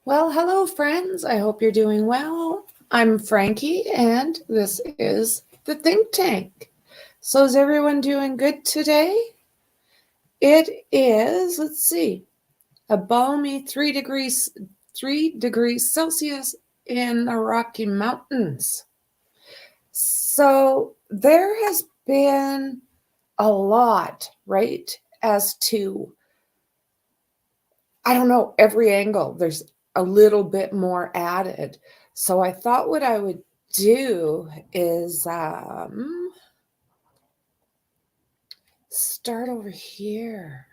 Well, hello, friends. I hope you're doing well. I'm Franky, and this is the Think Tank. So is everyone doing good today? It is, let's see, a balmy 3 degrees Celsius in the Rocky Mountains. So there has been a lot, right, as to, I don't know, every angle. There's a little bit more added. So I thought what I would do is start over here.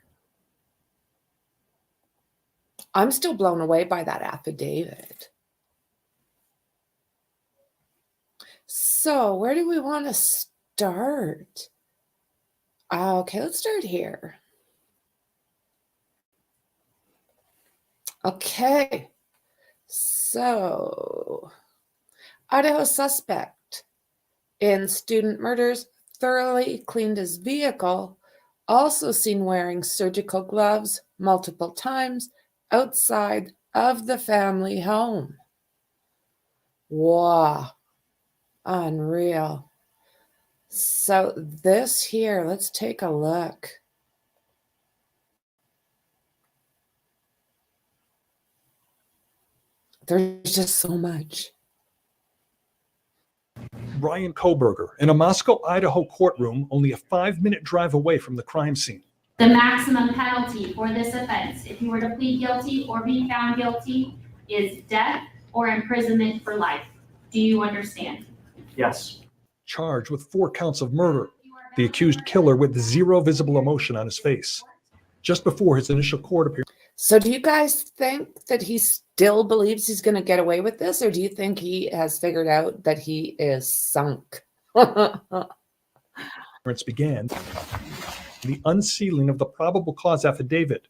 I'm still blown away by that affidavit. So where do we want to start? Okay, let's start here. Okay, so Idaho suspect in student murders thoroughly cleaned his vehicle, also seen wearing surgical gloves multiple times outside of the family home. Wow, unreal. So this here, let's take a look. There's just so much. Bryan Kohberger in a Moscow, Idaho courtroom only a 5-minute drive away from the crime scene. The maximum penalty for this offense, if you were to plead guilty or be found guilty, is death or imprisonment for life. Do you understand? Yes. Charged with 4 counts of murder, the accused killer with zero visible emotion on his face. Just before his initial court appearance. So do you guys think that he still believes he's going to get away with this, or do you think he has figured out that he is sunk? Began the unsealing of the probable cause affidavit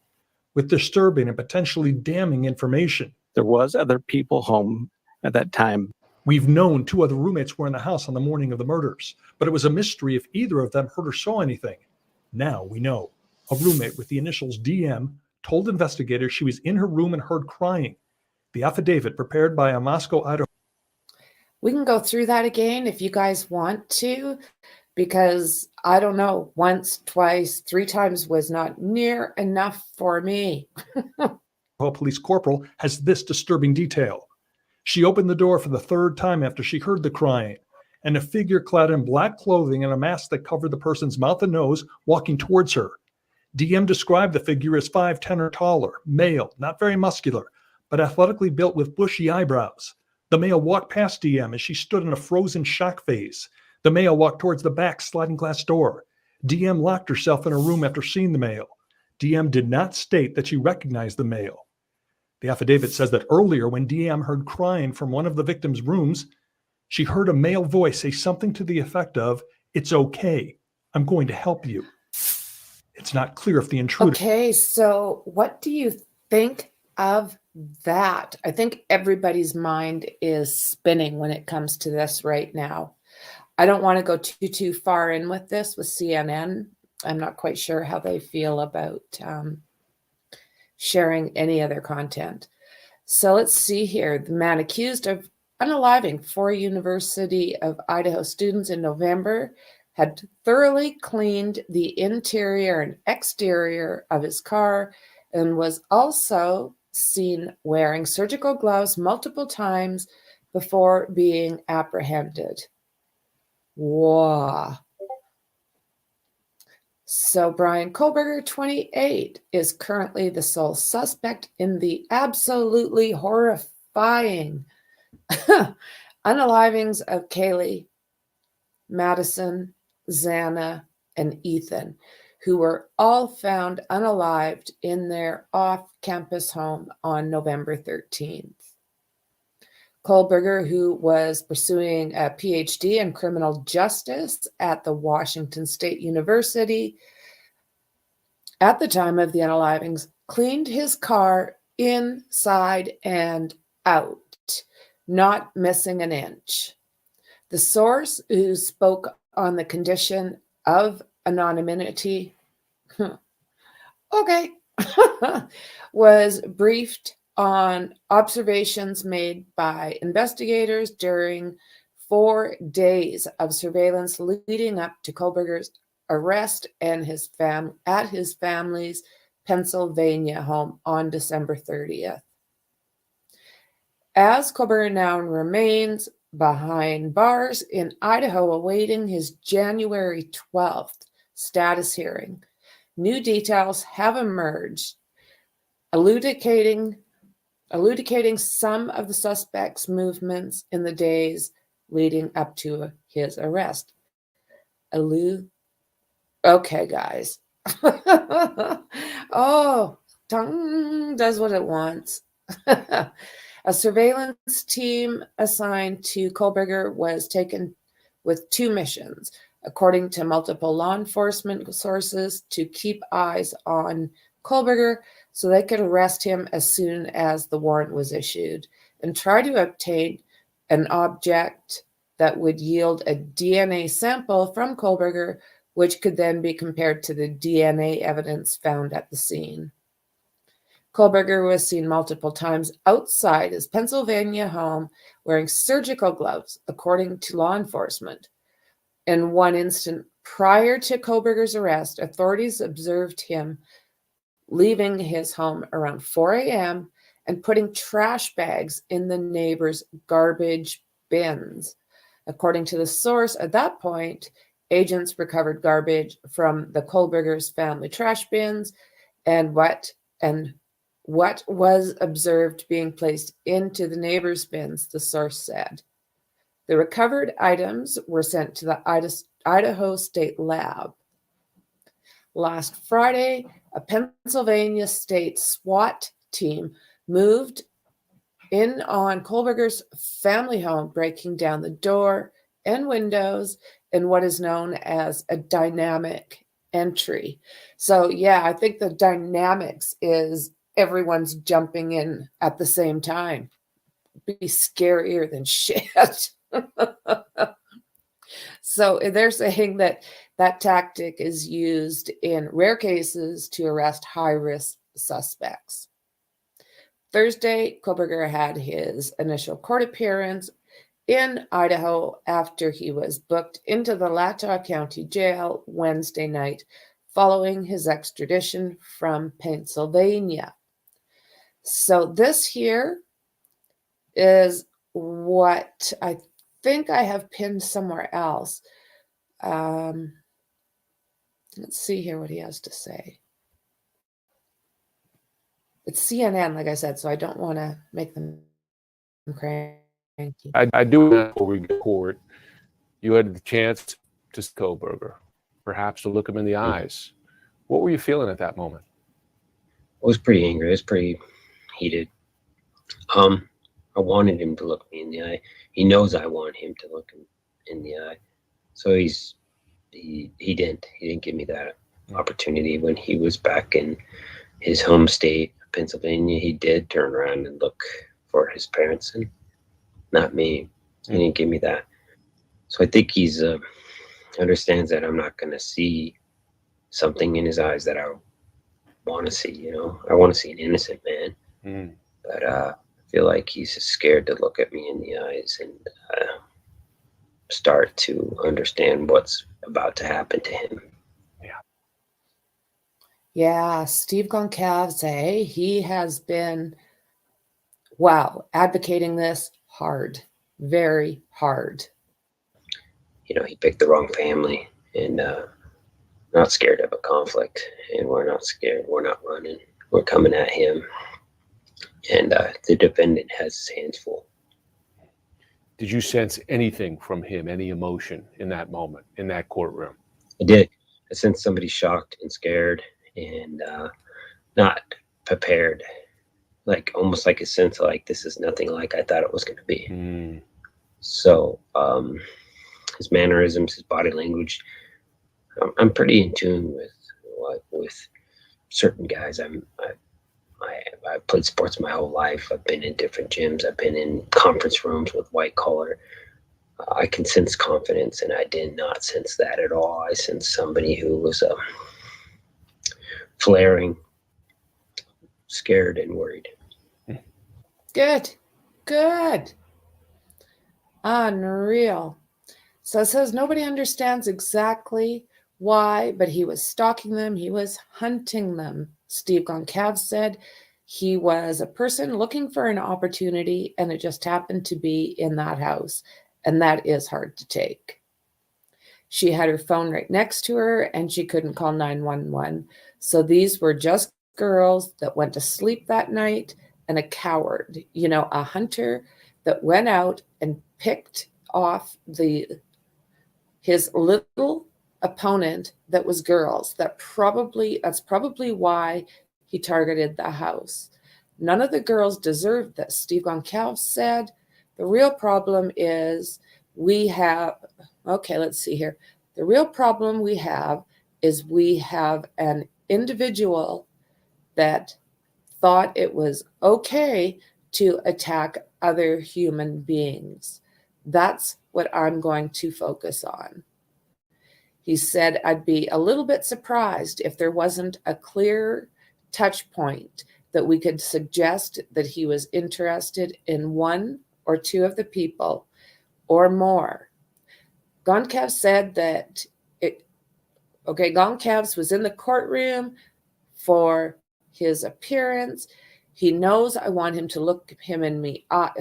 with disturbing and potentially damning information. There was other people home at that time. We've known 2 other roommates were in the house on the morning of the murders, but it was a mystery if either of them heard or saw anything. Now we know. A roommate with the initials DM told investigators she was in her room and heard crying. The affidavit prepared by a Moscow, Idaho. We can go through that again if you guys want to, because I don't know, once, twice, 3 times was not near enough for me. Police corporal has this disturbing detail. She opened the door for the 3rd time after she heard the crying, and a figure clad in black clothing and a mask that covered the person's mouth and nose walking towards her. DM described the figure as 5'10" or taller, male, not very muscular, but athletically built with bushy eyebrows. The male walked past DM as she stood in a frozen shock phase. The male walked towards the back sliding glass door. DM locked herself in her room after seeing the male. DM did not state that she recognized the male. The affidavit says that earlier when DM heard crying from one of the victim's rooms, she heard a male voice say something to the effect of, "It's okay, I'm going to help you." It's not clear if the intruder... Okay, so what do you think of that? I think everybody's mind is spinning when it comes to this right now. I don't want to go too far in with this with CNN. I'm not quite sure how they feel about sharing any other content. So let's see here. The man accused of unaliving 4 University of Idaho students in November had thoroughly cleaned the interior and exterior of his car and was also seen wearing surgical gloves multiple times before being apprehended. Wow. So Bryan Kohberger, 28, is currently the sole suspect in the absolutely horrifying unalivings of Kaylee, Madison, Xana, and Ethan, who were all found unalived in their off-campus home on November 13th. Kohberger, who was pursuing a PhD in criminal justice at the Washington State University at the time of the unalivings, cleaned his car inside and out, not missing an inch. The source, who spoke on the condition of anonymity, okay, was briefed on observations made by investigators during 4 days of surveillance leading up to Kohberger's arrest and at his family's Pennsylvania home on December 30th. As Kohberger now remains behind bars in Idaho awaiting his January 12th status hearing, new details have emerged elucidating some of the suspect's movements in the days leading up to his arrest. Okay, guys. Oh, tongue does what it wants. A surveillance team assigned to Kohberger was taken with 2 missions, according to multiple law enforcement sources, to keep eyes on Kohberger so they could arrest him as soon as the warrant was issued and try to obtain an object that would yield a DNA sample from Kohberger, which could then be compared to the DNA evidence found at the scene. Kohberger was seen multiple times outside his Pennsylvania home wearing surgical gloves, according to law enforcement. In one instant prior to Kohberger's arrest, authorities observed him leaving his home around 4 a.m. and putting trash bags in the neighbors' garbage bins. According to the source, at that point, agents recovered garbage from the Kohberger's family trash bins and what was observed being placed into the neighbors' bins, the source said. The recovered items were sent to the Idaho State Lab. Last Friday, a Pennsylvania state SWAT team moved in on Kohberger's family home, breaking down the door and windows in what is known as a dynamic entry. So, yeah, I think the dynamics is everyone's jumping in at the same time. Be scarier than shit. So they're saying that tactic is used in rare cases to arrest high-risk suspects. Thursday, Kohberger had his initial court appearance in Idaho after he was booked into the Latah County Jail Wednesday night following his extradition from Pennsylvania. So this here is what I think I have pinned somewhere else. Let's see here what he has to say. It's CNN, like I said, so I don't want to make them cranky. I do before we go forward. You had the chance to see Kohberger, perhaps to look him in the eyes. What were you feeling at that moment? I was pretty angry. I was pretty heated. I wanted him to look me in the eye. He knows I want him to look him in the eye. So he didn't give me that opportunity when he was back in his home state, Pennsylvania. He did turn around and look for his parents and not me. He didn't give me that. So I think he's understands that I'm not going to see something in his eyes that I want to see. You know, I want to see an innocent man, but I feel like he's scared to look at me in the eyes and start to understand what's about to happen to him. Yeah, Steve Goncalves, he has been, advocating this hard, very hard. You know, he picked the wrong family and not scared of a conflict. And we're not scared. We're not running. We're coming at him. and the defendant has his hands full. Did you sense anything from him, any emotion in that moment, in that courtroom? I did. I sensed somebody shocked and scared and not prepared, like almost like a sense of like, this is nothing like I thought it was going to be. Mm. So his mannerisms, his body language, I'm pretty in tune with certain guys. I've played sports my whole life. I've been in different gyms. I've been in conference rooms with white collar. I can sense confidence, and I did not sense that at all. I sensed somebody who was flaring, scared, and worried. Good. Good. Unreal. So it says nobody understands exactly why, but he was stalking them. He was hunting them. Steve Goncalves said he was a person looking for an opportunity, and it just happened to be in that house. And that is hard to take. She had her phone right next to her, and she couldn't call 911. So these were just girls that went to sleep that night, and a coward, a hunter that went out and picked off his little opponent that was girls. That's probably why he targeted the house. None of the girls deserved this, Steve Goncalves said. The real problem is let's see here. The real problem we have an individual that thought it was okay to attack other human beings. That's what I'm going to focus on. He said, I'd be a little bit surprised if there wasn't a clear touch point that we could suggest that he was interested in one or two of the people or more. Goncalves said that Goncalves was in the courtroom for his appearance. He knows I want him to look him in the eye.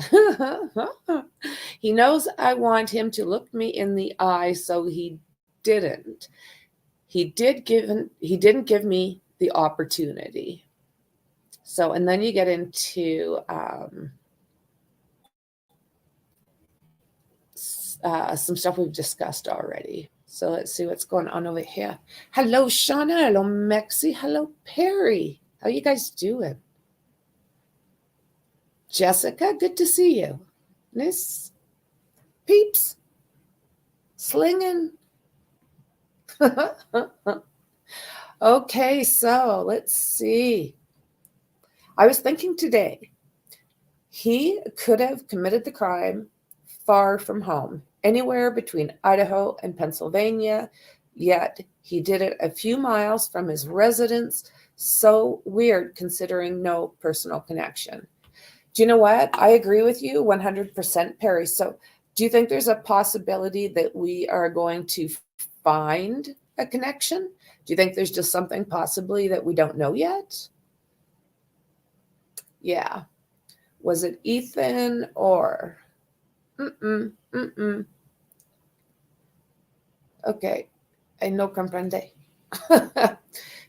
He knows I want him to look me in the eye, so he didn't. He didn't give me the opportunity. So, and then you get into some stuff we've discussed already. So let's see what's going on over here. Hello, Shauna. Hello, Mexi. Hello, Perry. How you guys doing? Jessica, good to see you. Miss Peeps. Slinging. Okay, so let's see. I was thinking today, he could have committed the crime far from home, anywhere between Idaho and Pennsylvania, yet he did it a few miles from his residence. So weird considering no personal connection. Do you know what? I agree with you 100%, Perry. So do you think there's a possibility that we are going to find a connection? Do you think there's just something possibly that we don't know yet? Yeah. Was it Ethan or... Okay. I no comprende.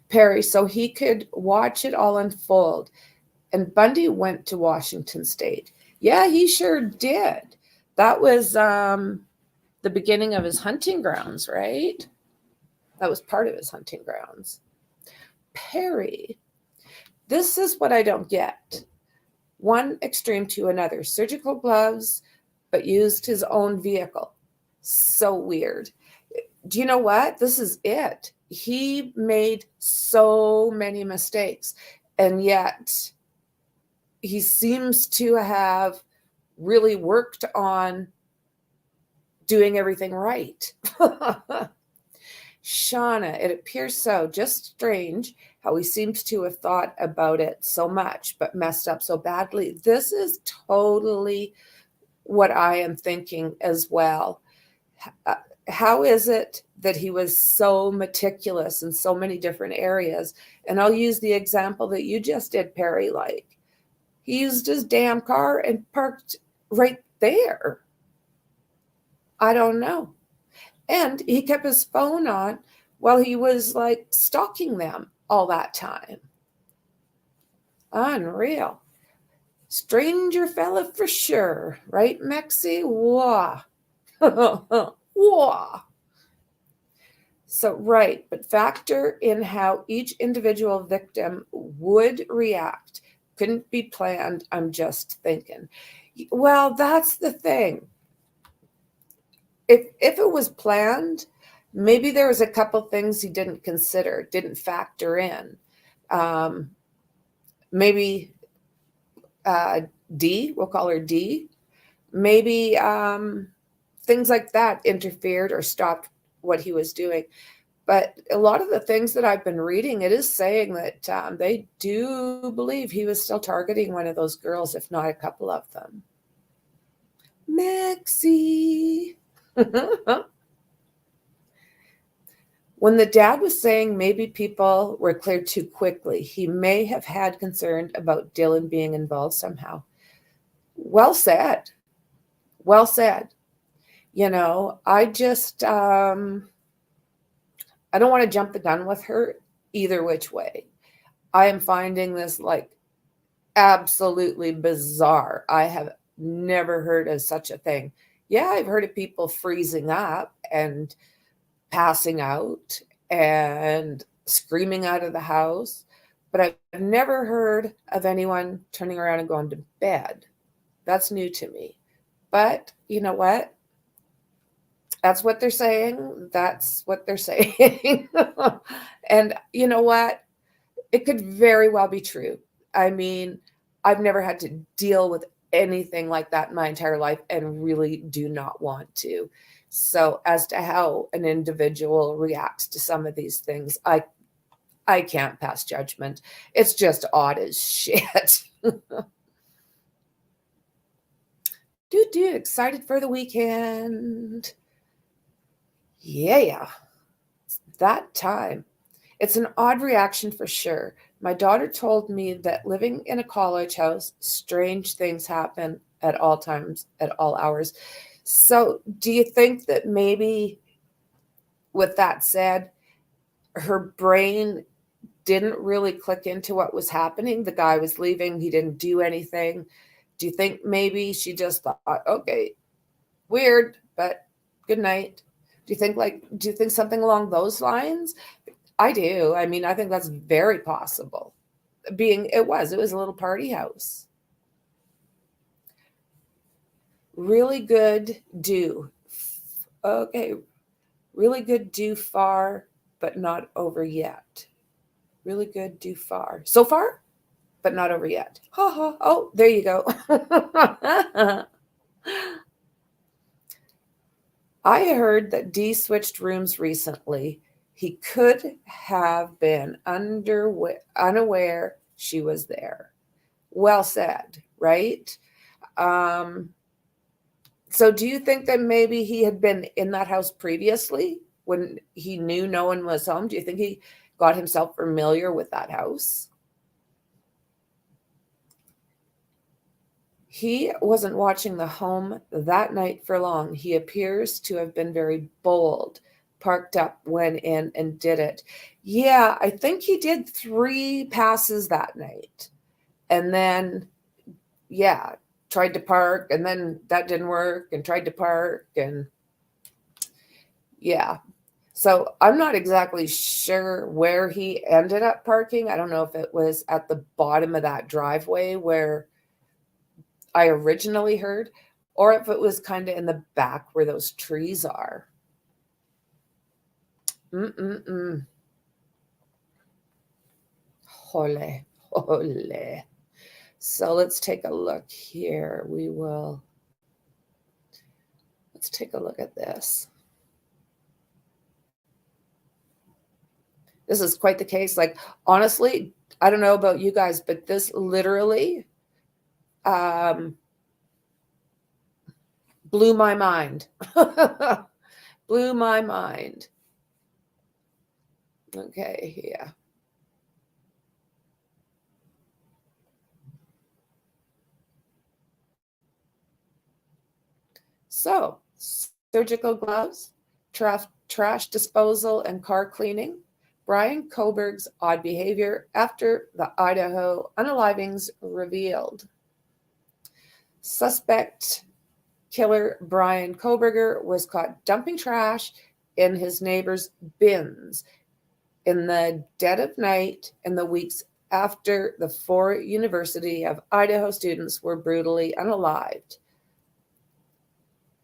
Perry, so he could watch it all unfold. And Bundy went to Washington State. Yeah, he sure did. That was the beginning of his hunting grounds, right? That was part of his hunting grounds. Perry, this is what I don't get. One extreme to another. Surgical gloves, but used his own vehicle. So weird. Do you know what? This is it. He made so many mistakes, and yet he seems to have really worked on doing everything right. Shauna, it appears so. Just strange how he seems to have thought about it so much, but messed up so badly. This is totally what I am thinking as well. How is it that he was so meticulous in so many different areas? And I'll use the example that you just did, Perry. Like, he used his damn car and parked right there. I don't know. And he kept his phone on while he was like stalking them all that time. Unreal. Stranger fella for sure, right, Mexi? Wah. Wah. So, right, but factor in how each individual victim would react. Couldn't be planned, I'm just thinking. Well, that's the thing. If it was planned, maybe there was a couple things he didn't consider, didn't factor in. Maybe D, we'll call her D. Maybe things like that interfered or stopped what he was doing. But a lot of the things that I've been reading, it is saying that they do believe he was still targeting one of those girls, if not a couple of them. Maxie. When the dad was saying maybe people were cleared too quickly, he may have had concern about Dylan being involved somehow. Well said. Well said. You know, I just, I don't want to jump the gun with her either which way. I am finding this like absolutely bizarre. I have never heard of such a thing. Yeah, I've heard of people freezing up and passing out and screaming out of the house, but I've never heard of anyone turning around and going to bed. That's new to me. But you know what? That's what they're saying. That's what they're saying. And you know what? It could very well be true. I mean, I've never had to deal with anything like that in my entire life and really do not want to. So as to how an individual reacts to some of these things, I can't pass judgment. It's just odd as shit. Excited for the weekend. Yeah, it's that time. It's an odd reaction for sure. My daughter told me that living in a college house, strange things happen at all times, at all hours. So do you think that maybe with that said, her brain didn't really click into what was happening? The guy was leaving. He didn't do anything. Do you think maybe she just thought, okay, weird, but good night? Do you think something along those lines? I do. I mean, I think that's very possible. It was a little party house. Really good do. Okay. Really good do far, but not over yet. Really good do far. So far, but not over yet. Ha ha. Oh, there you go. I heard that Dee switched rooms recently. He could have been unaware she was there. Well said, right? So do you think that maybe he had been in that house previously when he knew no one was home? Do you think he got himself familiar with that house? He wasn't watching the home that night for long. He appears to have been very bold, parked up, went in and did it. Yeah, I think he did 3 passes that night. And then, yeah, tried to park, and then that didn't work, and tried to park, and yeah. So I'm not exactly sure where he ended up parking. I don't know if it was at the bottom of that driveway where I originally heard, or if it was kind of in the back where those trees are. Hole, hole. So let's take a look here. Let's take a look at this. This is quite the case. Like, honestly, I don't know about you guys, but this literally blew my mind. Blew my mind. Okay, yeah. So, surgical gloves, trash disposal, and car cleaning. Bryan Kohberger's odd behavior after the Idaho unalivings revealed. Suspect killer Bryan Kohberger was caught dumping trash in his neighbor's bins in the dead of night in the weeks after the 4 University of Idaho students were brutally unalived.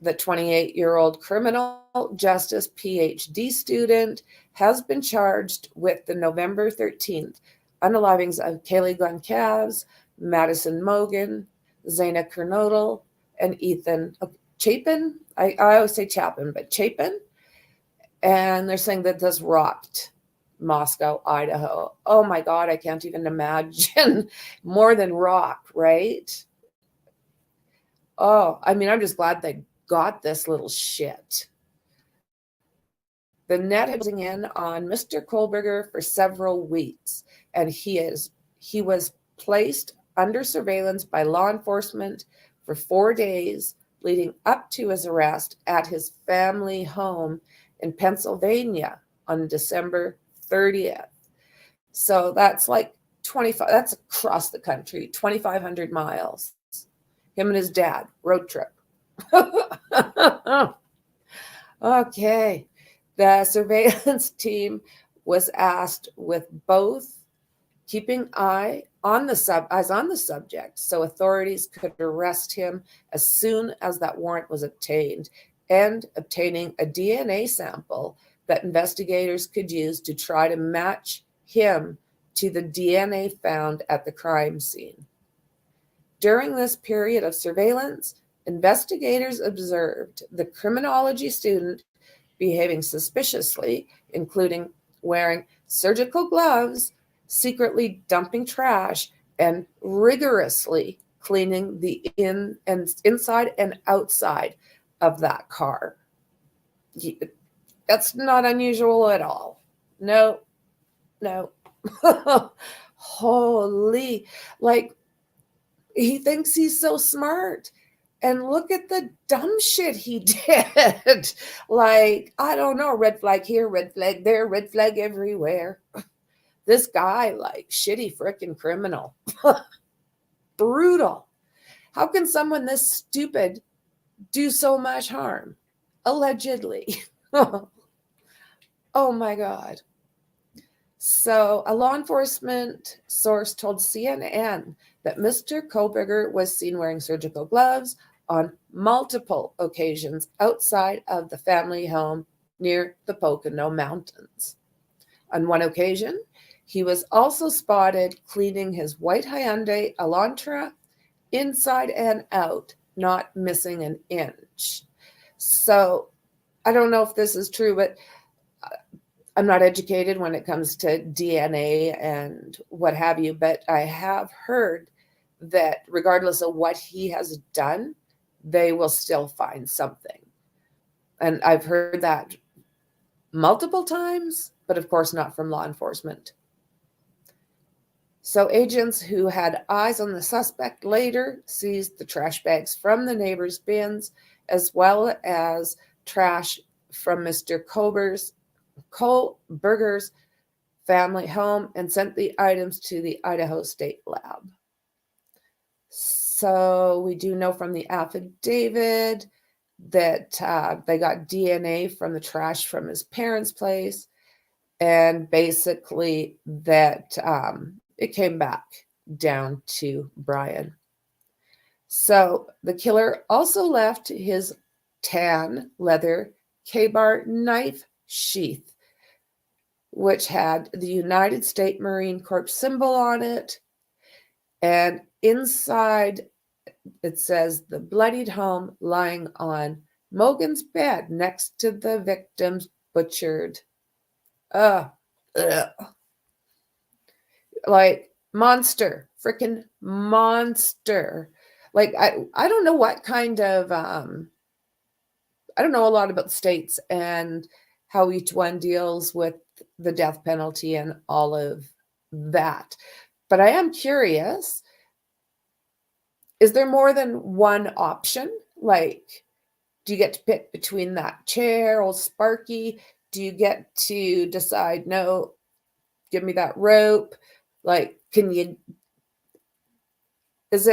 The 28-year-old criminal justice PhD student has been charged with the November 13th unalivings of Kaylee Goncalves, Madison Mogan, Zaina Kernodle, and Ethan Chapin. I always say Chapin, but Chapin. And they're saying that this rocked Moscow, Idaho. Oh my God, I can't even imagine. More than rock, right? Oh, I mean, I'm just glad they got this little shit. The net has been in on Mr. Kohberger for several weeks, and he was placed under surveillance by law enforcement for 4 days leading up to his arrest at his family home in Pennsylvania on December 30th. So that's like 25, that's across the country, 2,500 miles. Him and his dad, road trip. Okay. The surveillance team was asked with both keeping eyes on the subject so authorities could arrest him as soon as that warrant was obtained, and obtaining a DNA sample that investigators could use to try to match him to the DNA found at the crime scene. During this period of surveillance, investigators observed the criminology student behaving suspiciously, including wearing surgical gloves, secretly dumping trash, and rigorously cleaning the inside and outside of that car. That's not unusual at all. No. Holy, like, he thinks he's so smart. And look at the dumb shit he did. Like, I don't know, red flag here, red flag there, red flag everywhere. This guy, like, shitty freaking criminal. Brutal. How can someone this stupid do so much harm? Allegedly. Oh my God. So a law enforcement source told CNN that Mr. Kohberger was seen wearing surgical gloves on multiple occasions outside of the family home near the Pocono Mountains. On one occasion, he was also spotted cleaning his white Hyundai Elantra inside and out, not missing an inch. So I don't know if this is true, but I'm not educated when it comes to DNA and what have you, but I have heard that regardless of what he has done, they will still find something. And I've heard that multiple times, but of course not from law enforcement. So agents who had eyes on the suspect later seized the trash bags from the neighbors' bins, as well as trash from Mr. Kohberger's family home, and sent the items to the Idaho State Lab. So we do know from the affidavit that they got DNA from the trash from his parents' place, and basically that it came back down to Bryan. So the killer also left his tan leather K-bar knife sheath, which had the United States Marine Corps symbol on it. And inside, it says the bloodied home lying on Mogan's bed next to the victim's butchered. Like, monster, freaking monster. Like, I don't know what kind of, I don't know a lot about the states and how each one deals with the death penalty and all of that. But I am curious, is there more than one option? Like, do you get to pick between that chair, old Sparky? Do you get to decide, no, give me that rope? Like, can you, is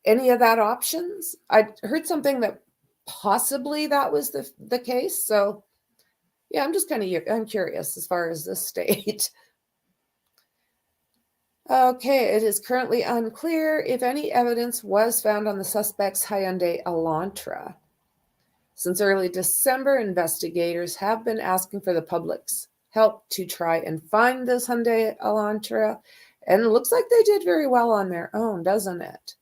any of that options? I heard something that possibly that was the case. So yeah, I'm curious as far as this state. Okay, it is currently unclear if any evidence was found on the suspect's Hyundai Elantra. Since early December, investigators have been asking for the public's help to try and find this Hyundai Elantra, and it looks like they did very well on their own, doesn't it?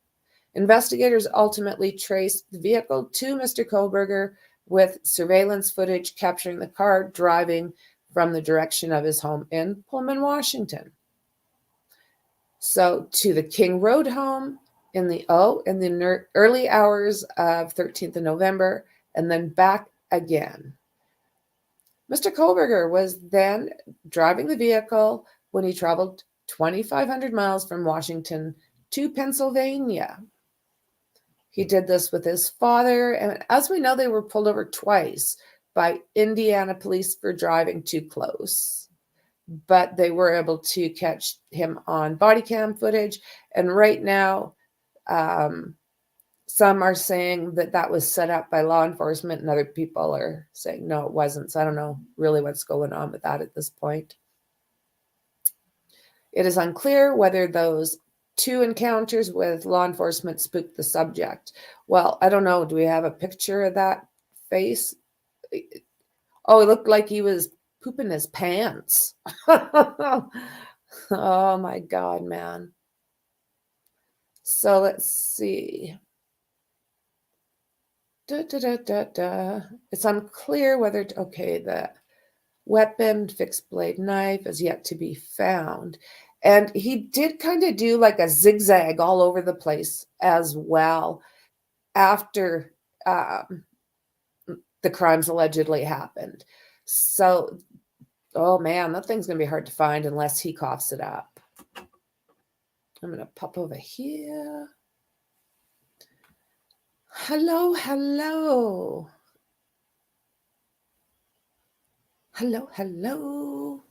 Investigators ultimately traced the vehicle to Mr. Kohberger with surveillance footage capturing the car driving from the direction of his home in Pullman, Washington. So to the King Road home in the early hours of 13th of November, and then back again. Mr. Kohberger was then driving the vehicle when he traveled 2,500 miles from Washington to Pennsylvania. He did this with his father, and as we know, they were pulled over twice by Indiana police for driving too close. But they were able to catch him on body cam footage, and right now, some are saying that that was set up by law enforcement, and other people are saying, no, it wasn't. So I don't know really what's going on with that at this point. It is unclear whether those two encounters with law enforcement spooked the subject. Well, I don't know. Do we have a picture of that face? Oh, it looked like he was pooping his pants. Oh my God, man. So let's see. It's unclear whether, the weapon, fixed blade knife, is yet to be found. And he did kind of do like a zigzag all over the place as well after the crimes allegedly happened. So, oh man, that thing's going to be hard to find unless he coughs it up. I'm going to pop over here. Hello, hello. Hello, hello.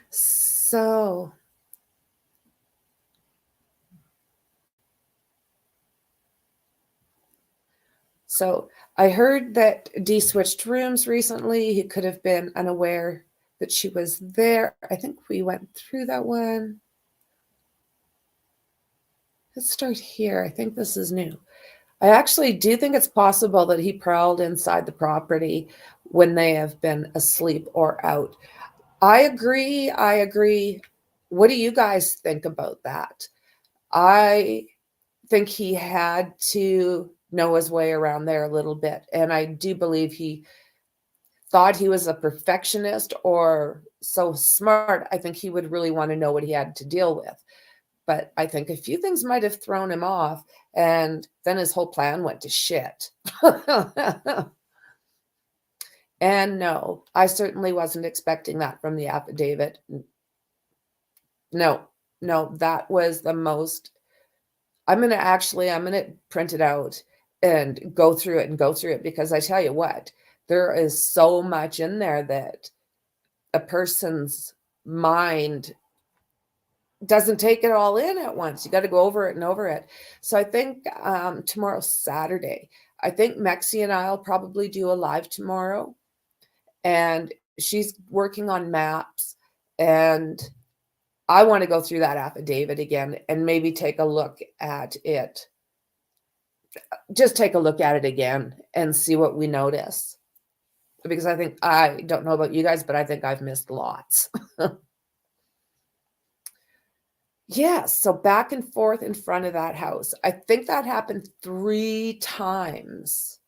So I heard that Dee switched rooms recently. He could have been unaware that she was there. I think we went through that one. Let's start here. I think this is new. I actually do think it's possible that he prowled inside the property when they have been asleep or out. I agree. What do you guys think about that? I think he had to know his way around there a little bit. And I do believe he thought he was a perfectionist or so smart. I think he would really want to know what he had to deal with. But I think a few things might have thrown him off, and then his whole plan went to shit. And no, I certainly wasn't expecting that from the affidavit. No, that was the most. I'm going to print it out and go through it because I tell you what, there is so much in there that a person's mind doesn't take it all in at once. You got to go over it and over it. So I think tomorrow's Saturday. I think Mexi and I'll probably do a live tomorrow. And she's working on maps. And I want to go through that affidavit again and maybe take a look at it. Just take a look at it again and see what we notice. Because I don't know about you guys, but I think I've missed lots. Yeah, so back and forth in front of that house. I think that happened 3 times.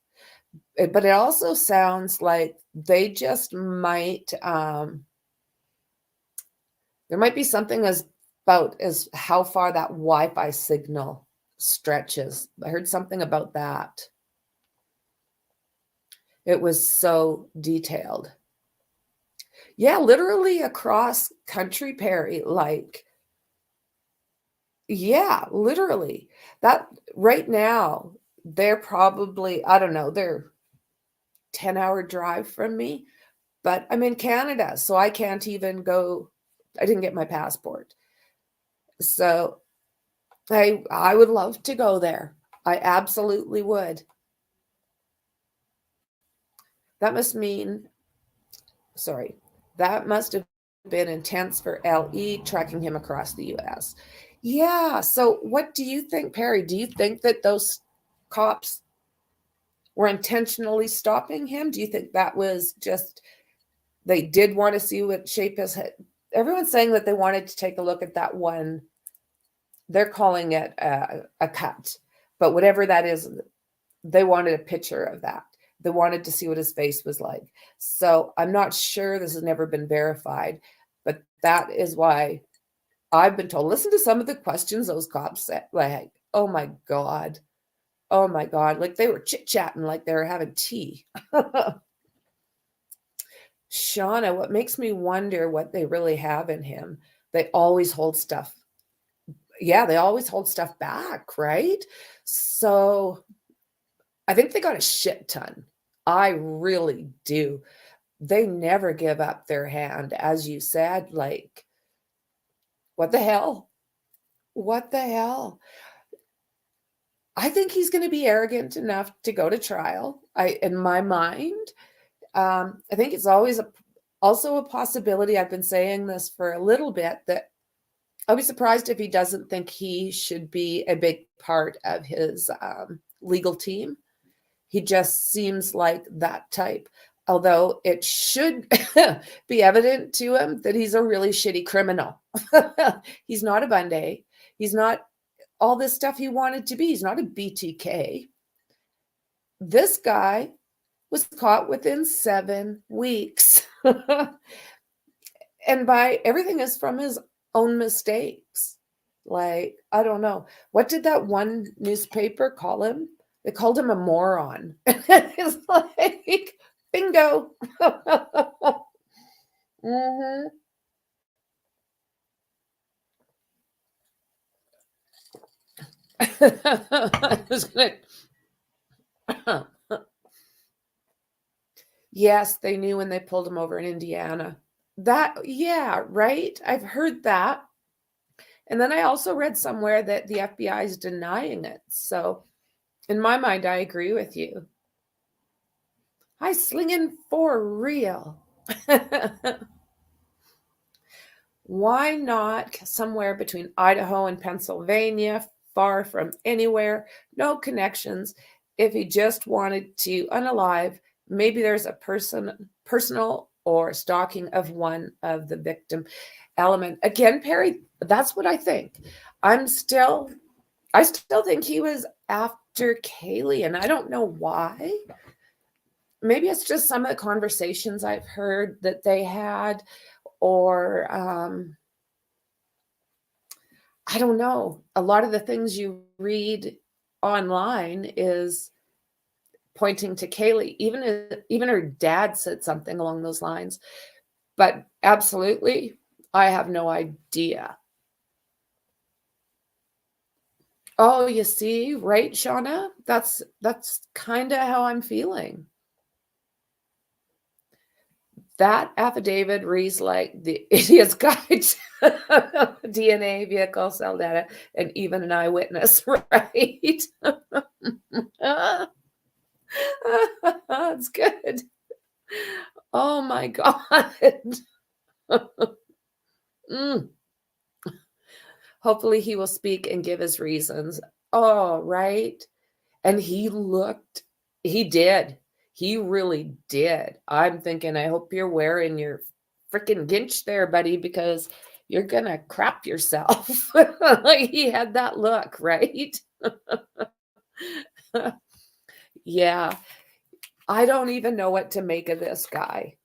But it also sounds like they just might, there might be something as how far that Wi-Fi signal stretches. I heard something about that. It was so detailed. Yeah, literally across country, Perry, like, yeah, literally. That right now, they're probably, I don't know, they're 10-hour drive from me, but I'm in Canada, so I can't even go. I didn't get my passport. So I would love to go there. I absolutely would. That must have been intense for LE tracking him across the US. Yeah. So what do you think, Perry? Do you think that those cops were intentionally stopping him? Do you think that was just, they did want to see what shape his head? Everyone's saying that they wanted to take a look at that one. They're calling it a cut, but whatever that is, they wanted a picture of that. They wanted to see what his face was like. So I'm not sure, this has never been verified, but that is why I've been told. Listen to some of the questions those cops said. Like, oh my God. Oh my God. Like they were chit-chatting like they were having tea. Shauna, what makes me wonder what they really have in him? They always hold stuff. Yeah, they always hold stuff back, right? So I think they got a shit ton. I really do. They never give up their hand, as you said. Like, what the hell? What the hell? I think he's going to be arrogant enough to go to trial. In my mind, I think it's always also a possibility. I've been saying this for a little bit, that I'll be surprised if he doesn't think he should be a big part of his legal team. He just seems like that type. Although it should be evident to him that he's a really shitty criminal. He's not a Bundy. He's not all this stuff he wanted to be. He's not a BTK. This guy was caught within 7 weeks. And by everything is from his own mistakes. Like, I don't know. What did that one newspaper call him? They called him a moron. It's like, bingo. Mm-hmm. I was gonna... Yes, they knew when they pulled him over in Indiana. Yeah, right? I've heard that. And then I also read somewhere that the FBI is denying it. So in my mind, I agree with you. Hi, slinging for real. Why not somewhere between Idaho and Pennsylvania, far from anywhere, no connections? If he just wanted to unalive, maybe there's a personal or stalking of one of the victim element. Again, Perry, that's what I think. I still think he was after Kaylee, and I don't know why. Maybe it's just some of the conversations I've heard that they had, or I don't know. A lot of the things you read online is pointing to Kaylee. Even her dad said something along those lines. But absolutely, I have no idea. Oh, you see, right, Shauna? That's kind of how I'm feeling. That affidavit reads like the idiot's guide to DNA, vehicle, cell data, and even an eyewitness, right? That's good. Oh my God. Hopefully he will speak and give his reasons. Oh, right. And he did. He really did. I'm thinking, I hope you're wearing your freaking ginch there, buddy, because you're going to crap yourself. Like he had that look, right? Yeah. I don't even know what to make of this guy.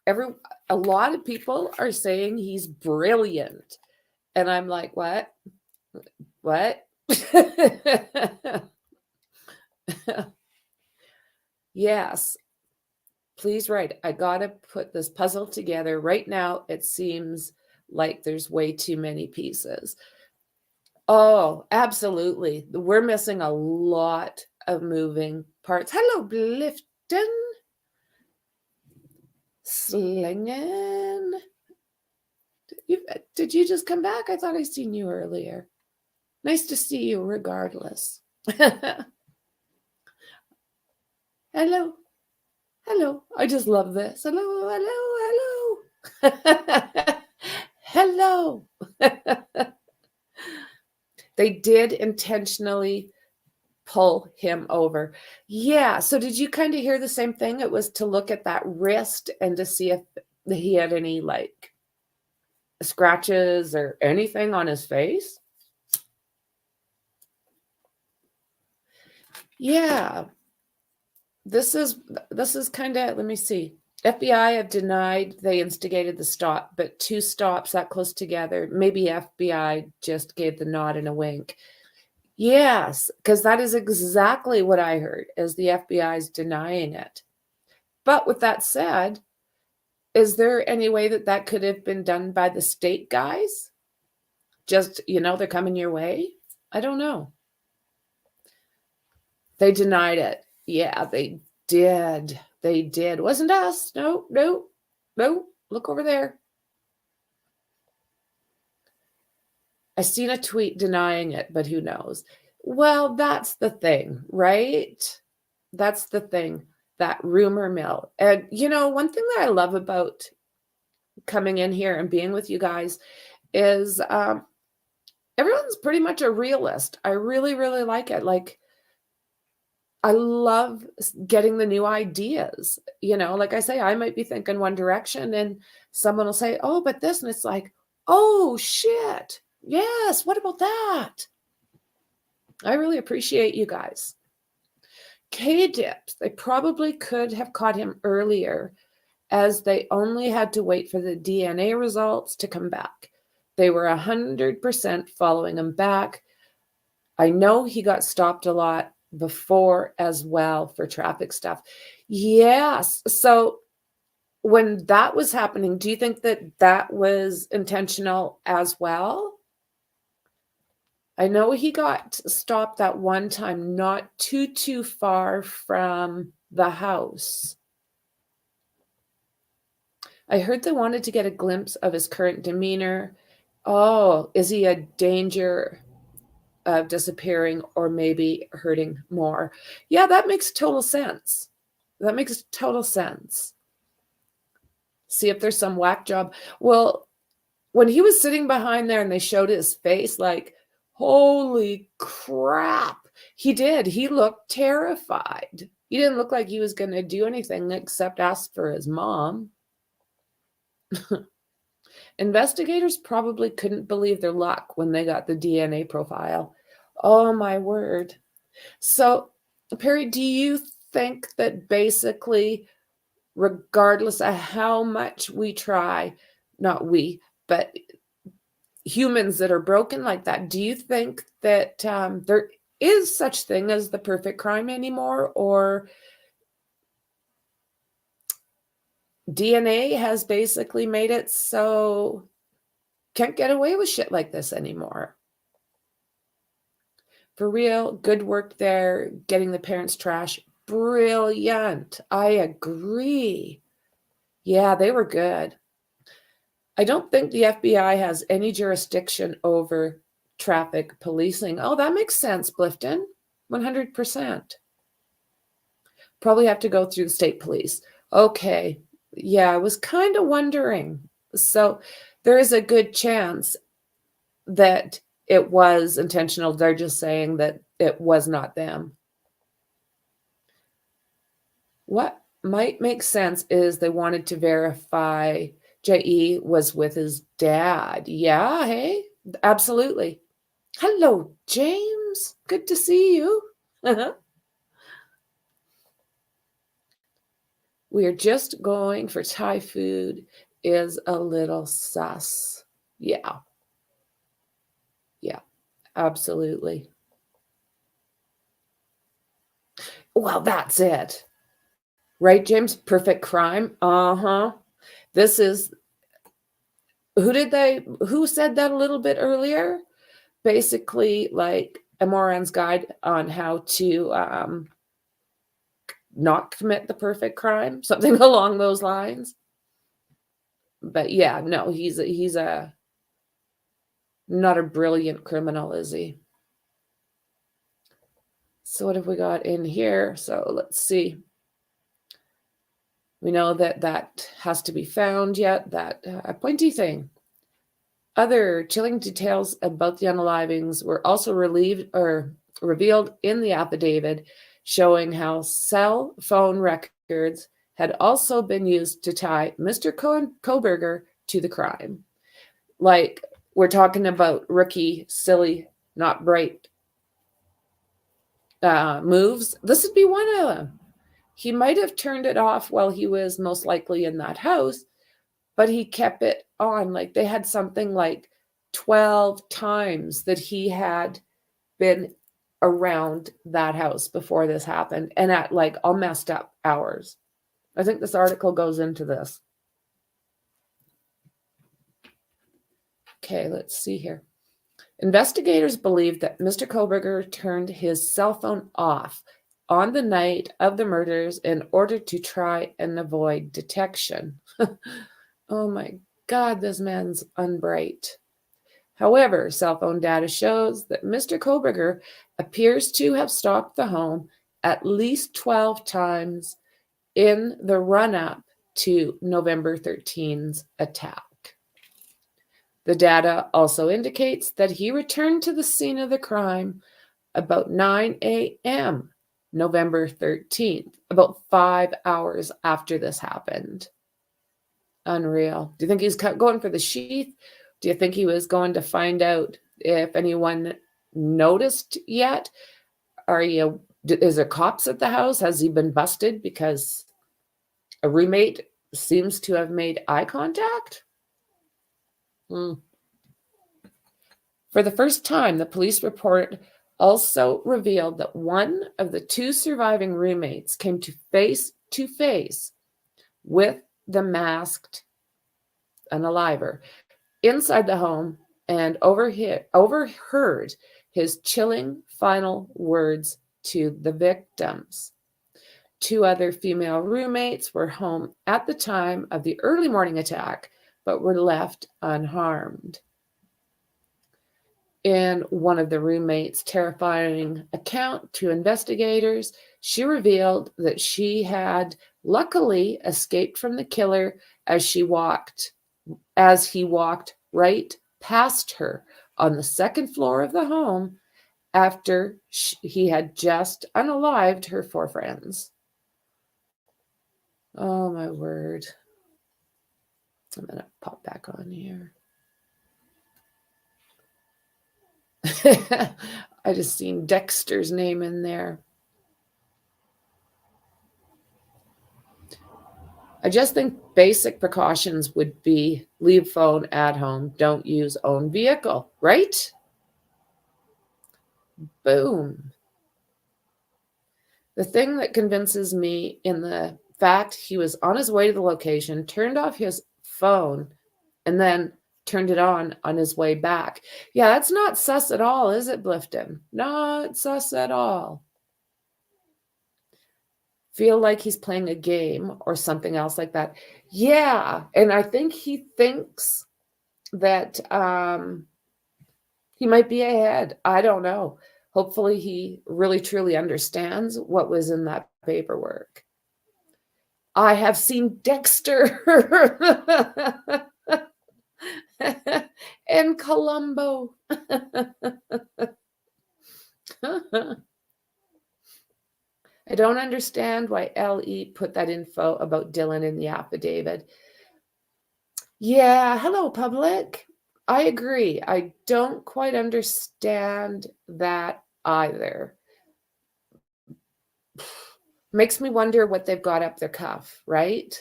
A lot of people are saying he's brilliant. And I'm like, what? What? Yes. Please write. I got to put this puzzle together. Right now, it seems like there's way too many pieces. Oh, absolutely. We're missing a lot of moving parts. Hello, Blifton. Slinging. Did you just come back? I thought I seen you earlier. Nice to see you regardless. Hello. Hello. I just love this. Hello, hello, hello. Hello. They did intentionally pull him over. Yeah. So did you kind of hear the same thing? It was to look at that wrist and to see if he had any like scratches or anything on his face. Yeah. This is kind of, let me see. FBI have denied they instigated the stop, but 2 stops that close together. Maybe FBI just gave the nod and a wink. Yes, because that is exactly what I heard, is the FBI is denying it. But with that said, is there any way that that could have been done by the state guys? Just, they're coming your way? I don't know. They denied it. Yeah, they did. They did. Wasn't us. No. Look over there. I seen a tweet denying it, but who knows? Well, that's the thing, right? That's the thing, that rumor mill. And, one thing that I love about coming in here and being with you guys is everyone's pretty much a realist. I really, really like it. Like, I love getting the new ideas. Like I say, I might be thinking one direction and someone will say, oh, but this, and it's like, oh, shit. Yes. What about that? I really appreciate you guys. K-Dips, they probably could have caught him earlier as they only had to wait for the DNA results to come back. They were 100% following him back. I know he got stopped a lot before as well for traffic stuff. Yes. So when that was happening, do you think that that was intentional as well? I know he got stopped that one time, not too far from the house. I heard they wanted to get a glimpse of his current demeanor. Oh, is he a danger of disappearing or maybe hurting more? Yeah, that makes total sense. That makes total sense. See if there's some whack job. Well, when he was sitting behind there and they showed his face, like, holy crap. He did. He looked terrified. He didn't look like he was going to do anything except ask for his mom. Investigators probably couldn't believe their luck when they got the DNA profile. Oh, my word. So, Perry, do you think that basically, regardless of how much we try, not we, but humans that are broken like that, do you think that there is such thing as the perfect crime anymore, or DNA has basically made it so can't get away with shit like this anymore? For real, good work there, getting the parents' trash. Brilliant. I agree. Yeah, they were good. I don't think the FBI has any jurisdiction over traffic policing. Oh, that makes sense, Blifton. 100%. Probably have to go through the state police. Okay. Yeah, I was kind of wondering. So there is a good chance that it was intentional. They're just saying that it was not them. What might make sense is they wanted to verify J.E. was with his dad. Yeah, hey, absolutely. Hello, James. Good to see you. We are just going for Thai food is a little sus. Yeah. Yeah, absolutely. Well, that's it. Right, James? Perfect crime. Uh-huh. This is, who said that a little bit earlier? Basically, like a moron's guide on how to not commit the perfect crime, something along those lines. But yeah, no, he's not a brilliant criminal, is he? So what have we got in here? So let's see. We know that that has to be found yet, that pointy thing. Other chilling details about the unalivings were also revealed in the affidavit, showing how cell phone records had also been used to tie Mr. Kohberger to the crime. Like, we're talking about rookie, silly, not bright moves. This would be one of them. He might have turned it off while he was most likely in that house, but he kept it on. Like, they had something like 12 times that he had been around that house before this happened, and at like all messed up hours. I think this article goes into this. Okay, let's see here. Investigators believe that Mr. Kohberger turned his cell phone off on the night of the murders in order to try and avoid detection. Oh my God, this man's unbright. However, cell phone data shows that Mr. Kohberger appears to have stalked the home at least 12 times in the run-up to November 13's attack. The data also indicates that he returned to the scene of the crime about 9 a.m. November 13th, about 5 hours after this happened. Unreal. Do you think he's going for the sheath? Do you think he was going to find out if anyone noticed yet? Is there cops at the house? Has he been busted because a roommate seems to have made eye contact? For the first time, the police report also revealed that one of the two surviving roommates came to face with the masked unaliver inside the home and overheard his chilling final words to the victims. Two other female roommates were home at the time of the early morning attack, but were left unharmed. In one of the roommates' terrifying account to investigators, she revealed that she had luckily escaped from the killer as he walked right past her on the second floor of the home after he had just unalived her 4 friends. Oh my word. I'm going to pop back on here. I just seen Dexter's name in there. I just think basic precautions would be leave phone at home, don't use own vehicle, right? Boom. The thing that convinces me in the fact he was on his way to the location, turned off his phone, and then turned it on his way back. Yeah, that's not sus at all, is it, Blifton? Not sus at all. Feel like he's playing a game or something else like that. Yeah, and I think he thinks that he might be ahead. I don't know. Hopefully he really truly understands what was in that paperwork. I have seen Dexter and Columbo. I don't understand why LE put that info about Dylan in the affidavit. Yeah, hello, public. I agree. I don't quite understand that either. Makes me wonder what they've got up their cuff, right?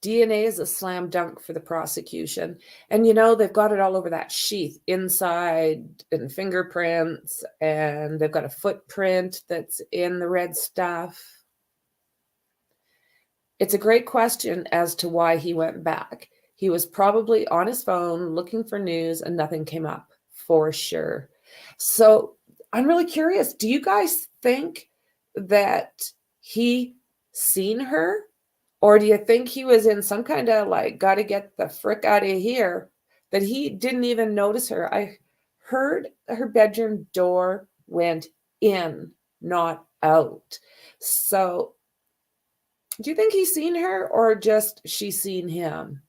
DNA is a slam dunk for the prosecution. And, you know, they've got it all over that sheath, inside, and fingerprints, and they've got a footprint that's in the red stuff. It's a great question as to why he went back. He was probably on his phone looking for news and nothing came up, for sure. So I'm really curious. Do you guys think that he seen her? Or do you think he was in some kind of like, got to get the frick out of here, that he didn't even notice her? I heard her bedroom door went in, not out. So do you think he's seen her or just she's seen him?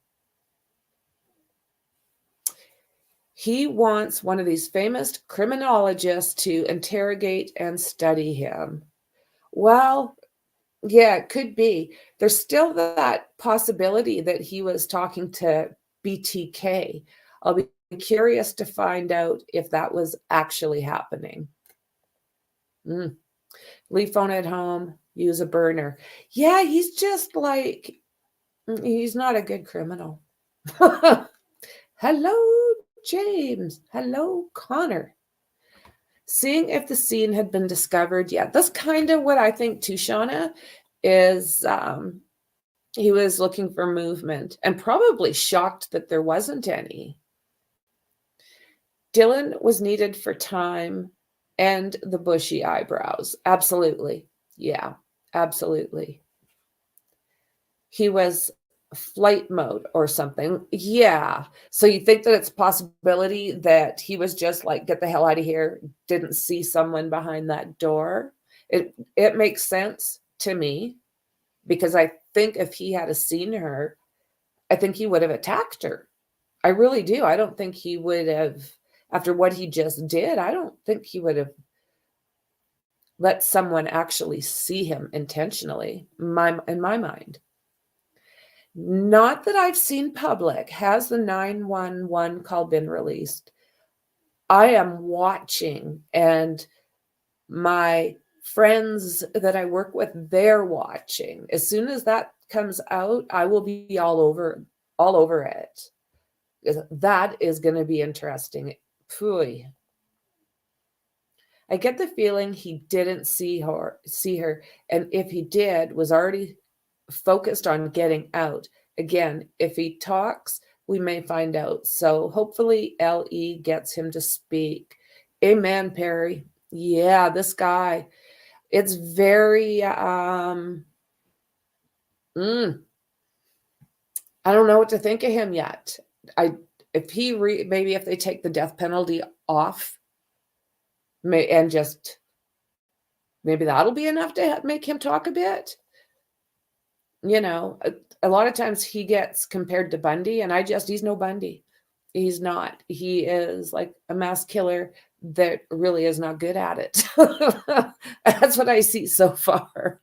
He wants one of these famous criminologists to interrogate and study him. Well, yeah, it could be. There's still that possibility that he was talking to BTK. I'll be curious to find out if that was actually happening. Leave phone at home, use a burner. Yeah, he's just like, he's not a good criminal. Hello, James. Hello, Connor. Seeing if the scene had been discovered. Yeah, that's kind of what I think too, Shauna, is he was looking for movement and probably shocked that there wasn't any. Dylan was needed for time and the bushy eyebrows. Absolutely. Yeah, absolutely. He was flight mode or something. Yeah. So you think that it's a possibility that he was just like, get the hell out of here, didn't see someone behind that door. It makes sense to me because I think if he had seen her, I think he would have attacked her. I really do. I don't think he would have, after what he just did, I don't think he would have let someone actually see him intentionally, in my mind. Not that I've seen public. Has the 911 call been released? I am watching, and my friends that I work with, they're watching. As soon as that comes out, I will be all over it. That is going to be interesting. Pooey. I get the feeling he didn't see her, and if he did, was already focused on getting out. Again, if he talks, we may find out. So hopefully LE gets him to speak. Amen, Perry. Yeah, this guy. It's very I don't know what to think of him yet. Maybe if they take the death penalty off, and just maybe that'll be enough to make him talk a bit. You know, a lot of times he gets compared to Bundy, and he's no Bundy. He's not. He is like a mass killer that really is not good at it. That's what I see so far.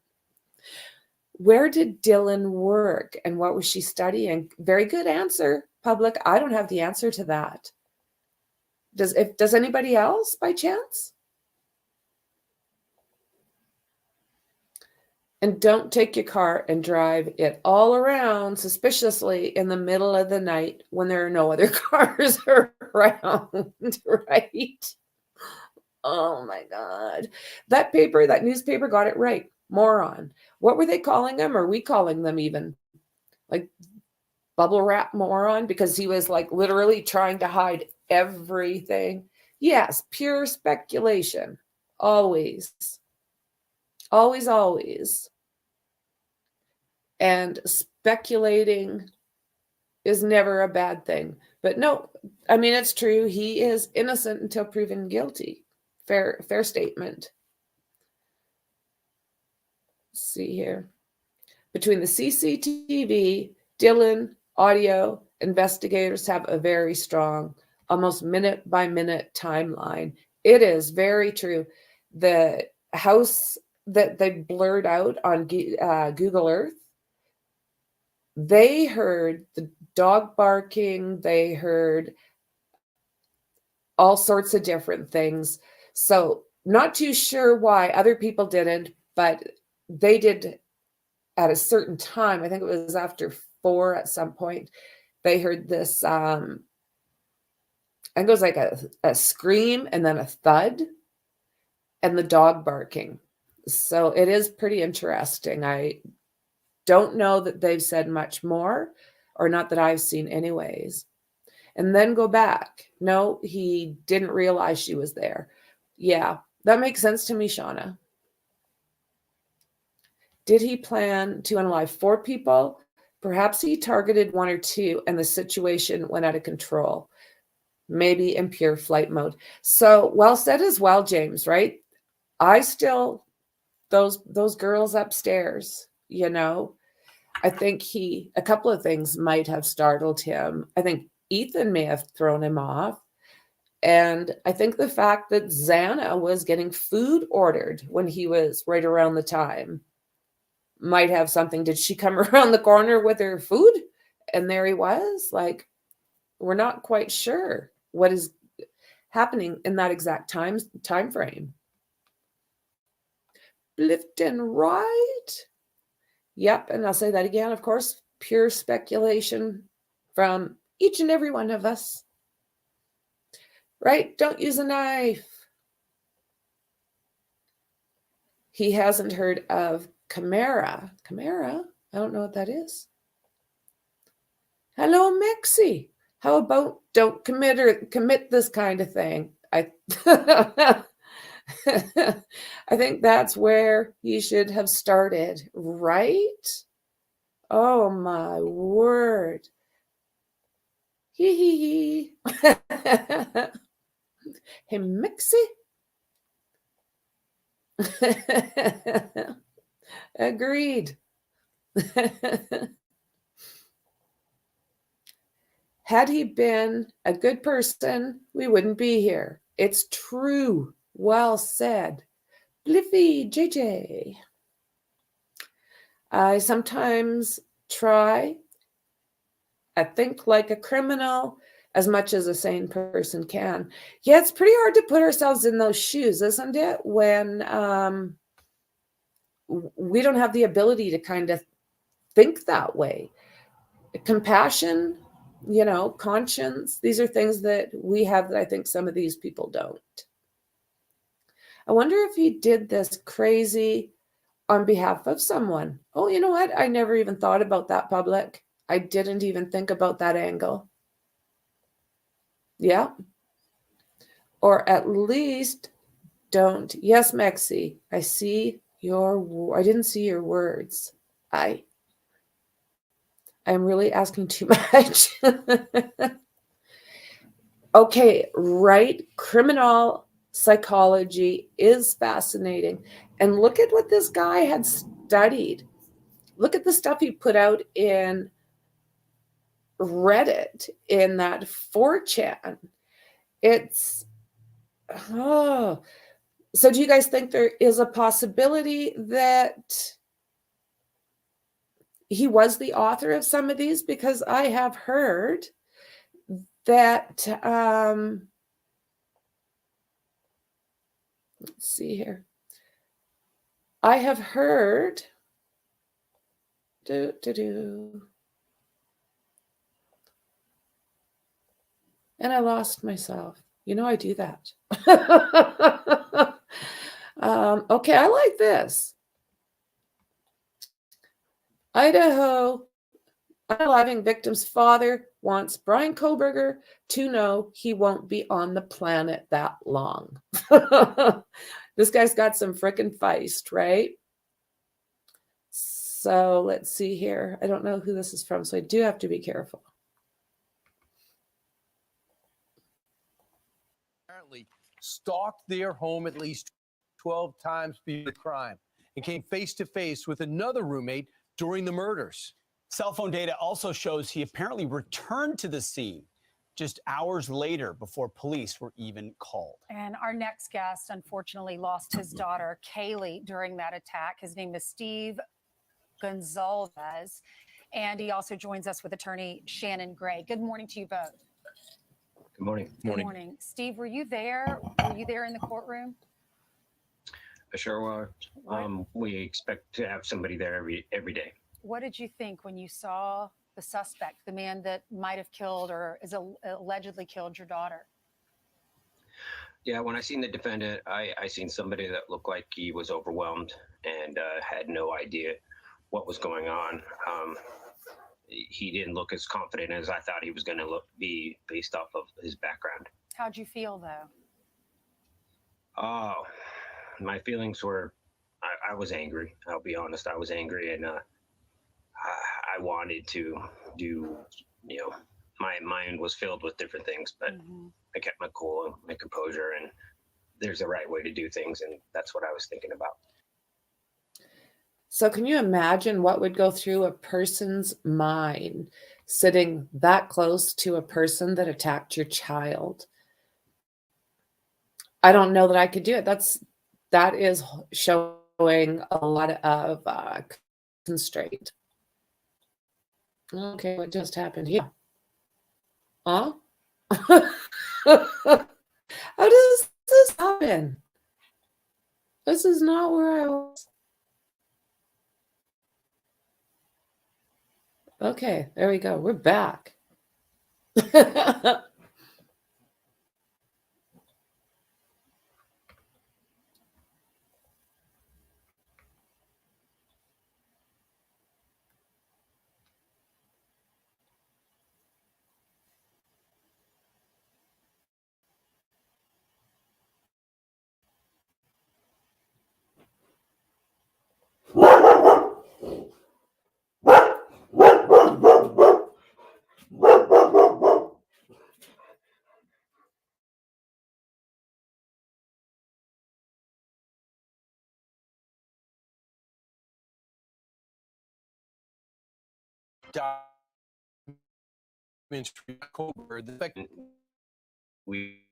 Where did Dylan work and what was she studying? Very good answer, public. I don't have the answer to that. Does anybody else by chance? And don't take your car and drive it all around suspiciously in the middle of the night when there are no other cars around, right? Oh my God. That newspaper got it right. Moron. What were they calling them? Are we calling them even? Like bubble wrap moron? Because he was like literally trying to hide everything. Yes, pure speculation. Always. Always, always. And speculating is never a bad thing. But no, I mean, it's true. He is innocent until proven guilty. Fair statement. Let's see here. Between the CCTV, Dylan, audio, investigators have a very strong, almost minute-by-minute timeline. It is very true. The house that they blurred out on Google Earth, they heard the dog barking, they heard all sorts of different things. So not too sure why other people didn't, but they did at a certain time. I think it was after 4 at some point. They heard this, I think it was like a scream and then a thud and the dog barking. So it is pretty interesting. I don't know that they've said much more, or not that I've seen anyways. And then go back. No, he didn't realize she was there. Yeah, that makes sense to me, Shauna. Did he plan to unalive 4 people? Perhaps he targeted 1 or 2 and the situation went out of control. Maybe in pure flight mode. So well said as well, James, right? I still, those girls upstairs, you know, I think a couple of things might have startled him. I think Ethan may have thrown him off. And I think the fact that Xana was getting food ordered when he was right around the time might have something. Did she come around the corner with her food? And there he was? Like, we're not quite sure what is happening in that exact time frame. Left and right. Yep, and I'll say that again, of course, pure speculation from each and every one of us. Right? Don't use a knife. He hasn't heard of Chimera. Chimera? I don't know what that is. Hello, Mexi. How about don't commit this kind of thing? I I think that's where he should have started, right? Oh my word. Hee hee hee. Hey, Mixie. Agreed. Had he been a good person, we wouldn't be here. It's true. Well said. Bliffy JJ. I sometimes try. I think like a criminal as much as a sane person can. Yeah, it's pretty hard to put ourselves in those shoes, isn't it? When we don't have the ability to kind of think that way. Compassion, you know, conscience, these are things that we have that I think some of these people don't. I wonder if he did this crazy on behalf of someone. Oh, you know what? I never even thought about that, public. I didn't even think about that angle. Yeah. Or at least don't. Yes, Mexi, I see I didn't see your words. I'm really asking too much. Okay, right. Criminal psychology is fascinating. And look at what this guy had studied. Look at the stuff he put out in Reddit, in that 4chan. It's, oh. So do you guys think there is a possibility that he was the author of some of these? Because I have heard that, let's see here. I have heard, and I lost myself. You know, I do that. Okay, I like this. Idaho unaliving victim's father wants Bryan Kohberger to know he won't be on the planet that long. This guy's got some frickin' feist, right? So let's see here. I don't know who this is from, so I do have to be careful. Apparently stalked their home at least 12 times before the crime and came face to face with another roommate during the murders. Cell phone data also shows he apparently returned to the scene just hours later before police were even called. And our next guest, unfortunately, lost his daughter, Kaylee, during that attack. His name is Steve Goncalves, and he also joins us with attorney Shannon Gray. Good morning to you both. Good morning. Good morning. Steve, were you there? Were you there in the courtroom? I sure were. We expect to have somebody there every day. What did you think when you saw the suspect, the man that might have killed or is allegedly killed your daughter? Yeah, when I seen the defendant, I seen somebody that looked like he was overwhelmed and had no idea what was going on. He didn't look as confident as I thought he was going to be based off of his background. How'd you feel, though? Oh, my feelings were, I was angry. I'll be honest. I was angry, and I wanted to do, my mind was filled with different things, but I kept my cool and my composure, and there's a right way to do things, and that's what I was thinking about. So can you imagine what would go through a person's mind sitting that close to a person that attacked your child? I don't know that I could do it. That is showing a lot of constraint. Okay, what just happened here? Huh? How does this happen? This is not where I was. Okay, there we go. We're back. Kohberger, the fact We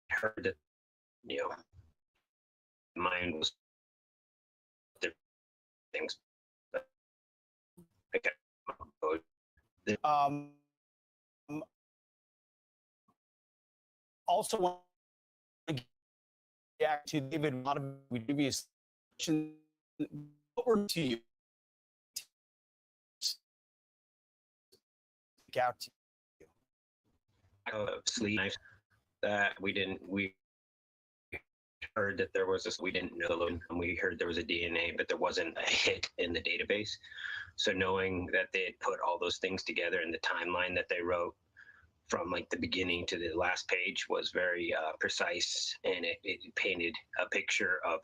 heard that, mine was different things. But okay. Also, want to get back to David, a lot of previous questions over to you. Out to Sleeve knives that we heard that there was we didn't know, and we heard there was a DNA, but there wasn't a hit in the database. So knowing that they had put all those things together in the timeline that they wrote from like the beginning to the last page was very precise, and it painted a picture of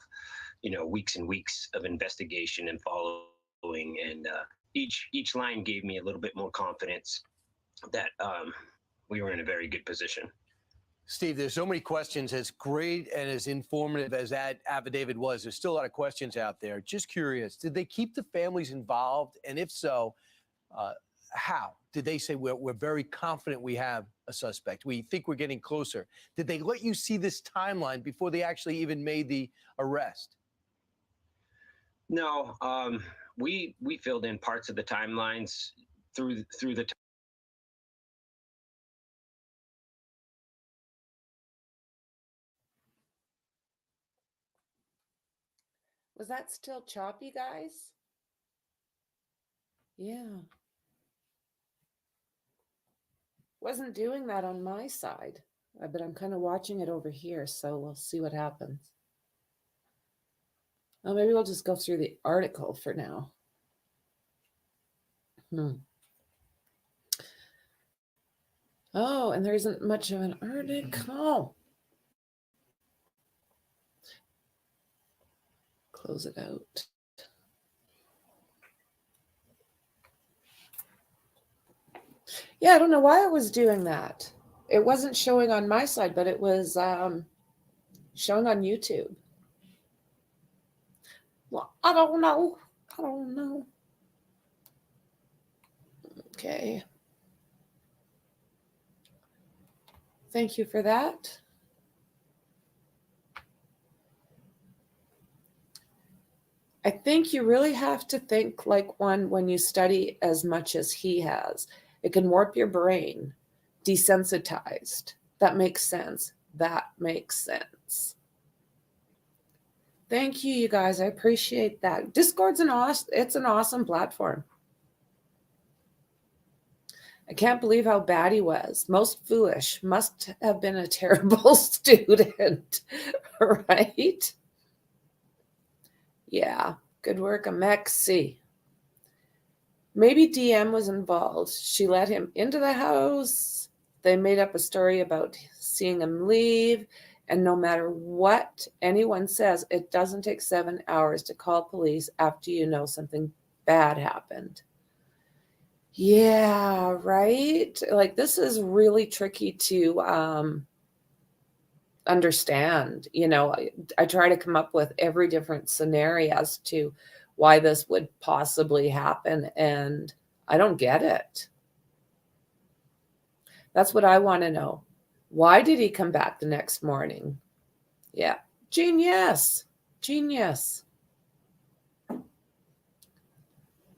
weeks and weeks of investigation and following, and each line gave me a little bit more confidence that we were in a very good position. Steve, there's so many questions. As great and as informative as that affidavit was, there's still a lot of questions out there. Just curious, did they keep the families involved? And if so, how? Did they say, we're very confident we have a suspect, we think we're getting closer? Did they let you see this timeline before they actually even made the arrest? No, we filled in parts of the timelines through the Was that still choppy, guys? Yeah. Wasn't doing that on my side, but I'm kind of watching it over here, so we'll see what happens. Oh, maybe we'll just go through the article for now. Oh, and there isn't much of an article. Close it out. Yeah, I don't know why it was doing that. It wasn't showing on my side, but it was showing on YouTube. Well, I don't know. Okay. Thank you for that. I think you really have to think like one when you study as much as he has. It can warp your brain, desensitized. That makes sense. Thank you, you guys. I appreciate that. Discord's an awesome platform. I can't believe how bad he was. Most foolish. Must have been a terrible student, right? Yeah, good work, Amexi. Maybe DM was involved. She let him into the house. They made up a story about seeing him leave. And no matter what anyone says, it doesn't take 7 hours to call police after you know something bad happened. Yeah, right? Like, this is really tricky to understand. I try to come up with every different scenario as to why this would possibly happen, and I don't get it. That's what I want to know. Why did he come back the next morning? Yeah, genius.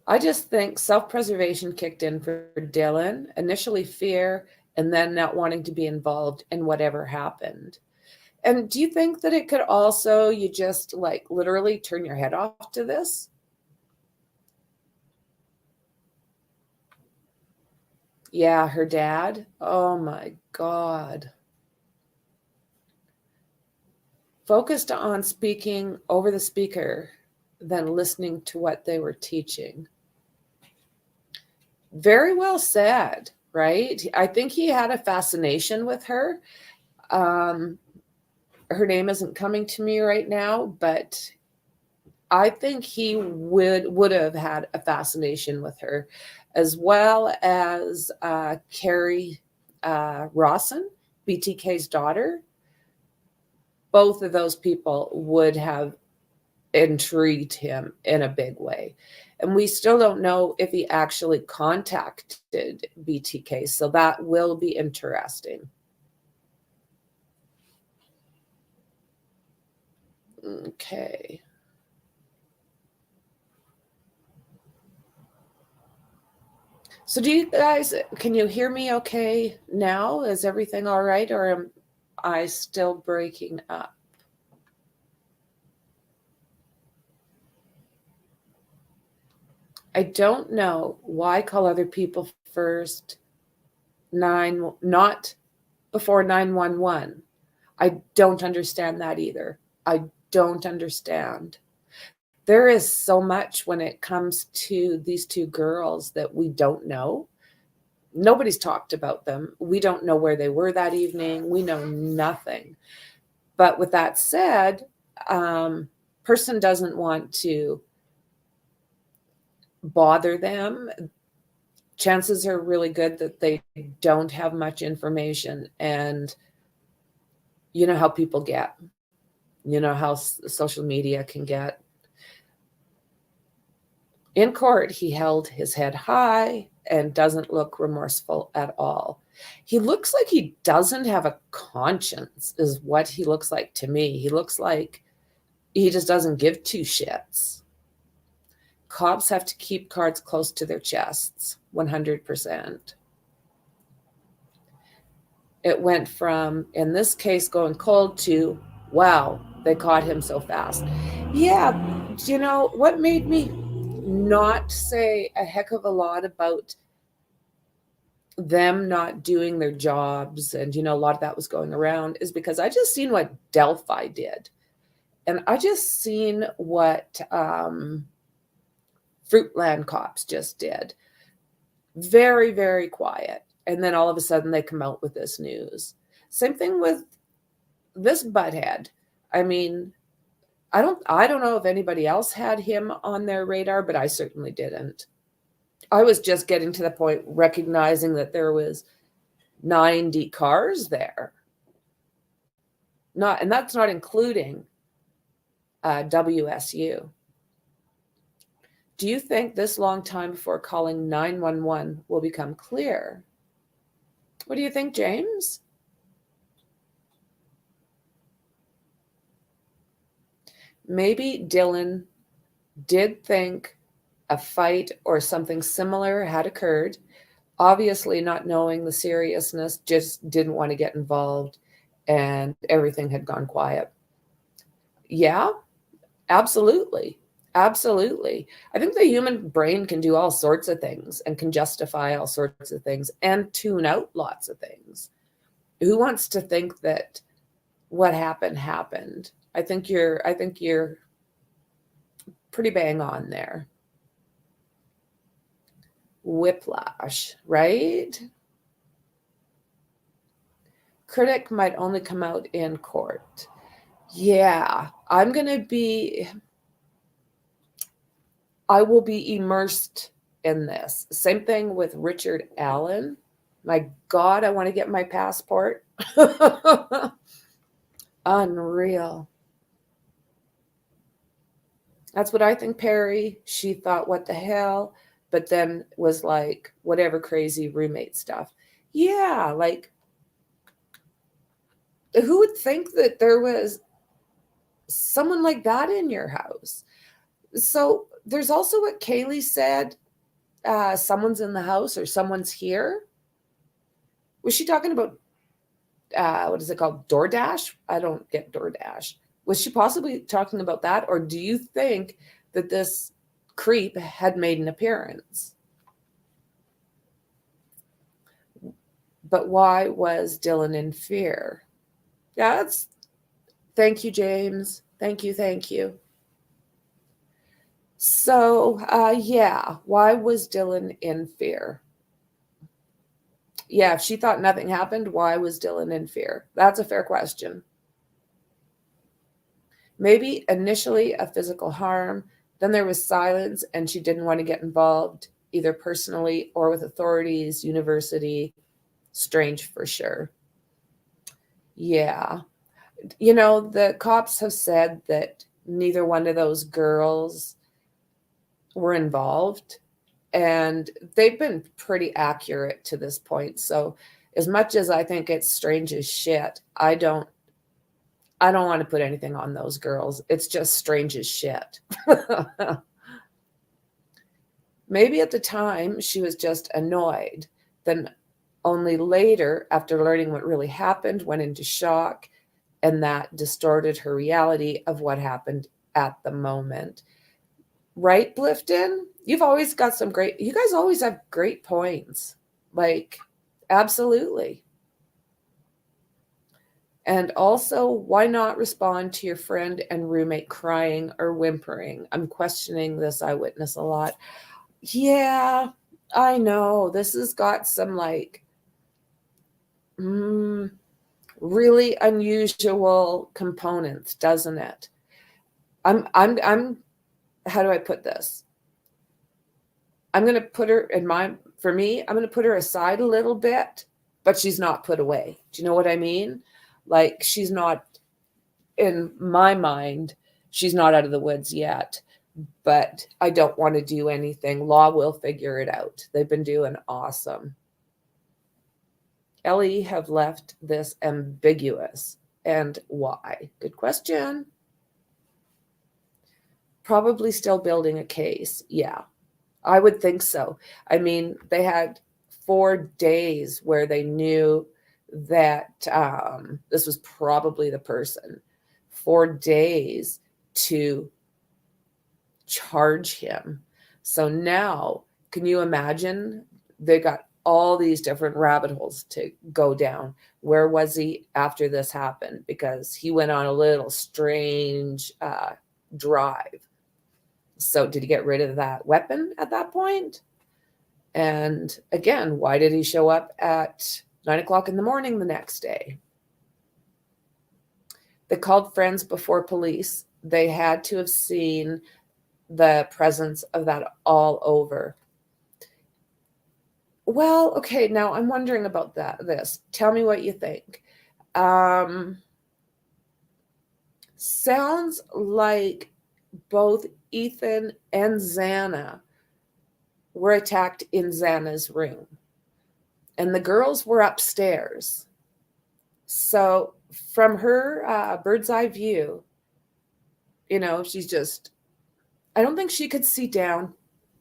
I just think self-preservation kicked in for Dylan, initially fear, and then not wanting to be involved in whatever happened. And do you think that it could also, you just like literally turn your head off to this? Yeah, her dad. Oh my God. Focused on speaking over the speaker than listening to what they were teaching. Very well said, right? I think he had a fascination with her. Her name isn't coming to me right now, but I think he would have had a fascination with her, as well as Carrie Rawson, BTK's daughter. Both of those people would have intrigued him in a big way. And we still don't know if he actually contacted BTK, so that will be interesting. Okay. So do you guys, can you hear me okay now? Is everything all right, or am I still breaking up? I don't know why call other people first, not before 911. I don't understand that either. I don't understand. There is so much when it comes to these two girls that we don't know. Nobody's talked about them. We don't know where they were that evening. We know nothing. But with that said, person doesn't want to bother them. Chances are really good that they don't have much information. And you know how people get. You know how social media can get. In court, he held his head high and doesn't look remorseful at all. He looks like he doesn't have a conscience, is what he looks like to me. He looks like he just doesn't give two shits. Cops have to keep cards close to their chests, 100%. It went from, in this case, going cold to, wow, they caught him so fast. Yeah, you know, what made me not say a heck of a lot about them not doing their jobs, and you know, a lot of that was going around, is because I just seen what Delphi did, and I just seen what Fruitland cops just did. Very, very quiet, and then all of a sudden they come out with this news. Same thing with this butthead. I mean, I don't know if anybody else had him on their radar, but I certainly didn't. I was just getting to the point recognizing that there was 90 cars there. And that's not including WSU. Do you think this long time before calling 911 will become clear? What do you think, James? Maybe Dylan did think a fight or something similar had occurred. Obviously, not knowing the seriousness, just didn't want to get involved, and everything had gone quiet. Yeah, absolutely. Absolutely. I think the human brain can do all sorts of things and can justify all sorts of things and tune out lots of things. Who wants to think that what happened? I think you're pretty bang on there. Whiplash, right? Critic might only come out in court. Yeah, I will be immersed in this. Same thing with Richard Allen. My God, I want to get my passport. Unreal. That's what I think, Perry. She thought, what the hell? But then was like, whatever crazy roommate stuff. Yeah, like, who would think that there was someone like that in your house? So there's also what Kaylee said, someone's in the house or someone's here. Was she talking about, what is it called? DoorDash? I don't get DoorDash. Was she possibly talking about that? Or do you think that this creep had made an appearance? But why was Dylan in fear? Yeah, thank you, James. Thank you, thank you. So, yeah, why was Dylan in fear? Yeah, if she thought nothing happened, why was Dylan in fear? That's a fair question. Maybe initially a physical harm, then there was silence and she didn't want to get involved, either personally or with authorities, university. Strange for sure. Yeah. You know, the cops have said that neither one of those girls were involved, and they've been pretty accurate to this point. So as much as I think it's strange as shit, I don't want to put anything on those girls. It's just strange as shit. Maybe at the time she was just annoyed. Then only later, after learning what really happened, went into shock, and that distorted her reality of what happened at the moment. Right, Blifton? You've always got you guys always have great points. Like, absolutely. And also, why not respond to your friend and roommate crying or whimpering? I'm questioning this eyewitness a lot. Yeah, I know. This has got some like really unusual components, doesn't it? I'm how do I put this? I'm going to put her I'm going to put her aside a little bit, but she's not put away. Do you know what I mean? Like, she's not, in my mind, she's not out of the woods yet, but I don't want to do anything. Law will figure it out. They've been doing awesome. Ellie have left this ambiguous. And why? Good question. Probably still building a case. Yeah, I would think so. I mean, they had 4 days where they knew that this was probably the person. 4 days to charge him. So now, can you imagine? They got all these different rabbit holes to go down. Where was he after this happened? Because he went on a little strange drive. So did he get rid of that weapon at that point? And again, why did he show up at 9 o'clock in the morning the next day? They called friends before police. They had to have seen the presence of that all over. Well, okay, now I'm wondering about this. Tell me what you think. Sounds like both Ethan and Xana were attacked in Xana's room, and the girls were upstairs. So from her bird's eye view, you know, I don't think she could see down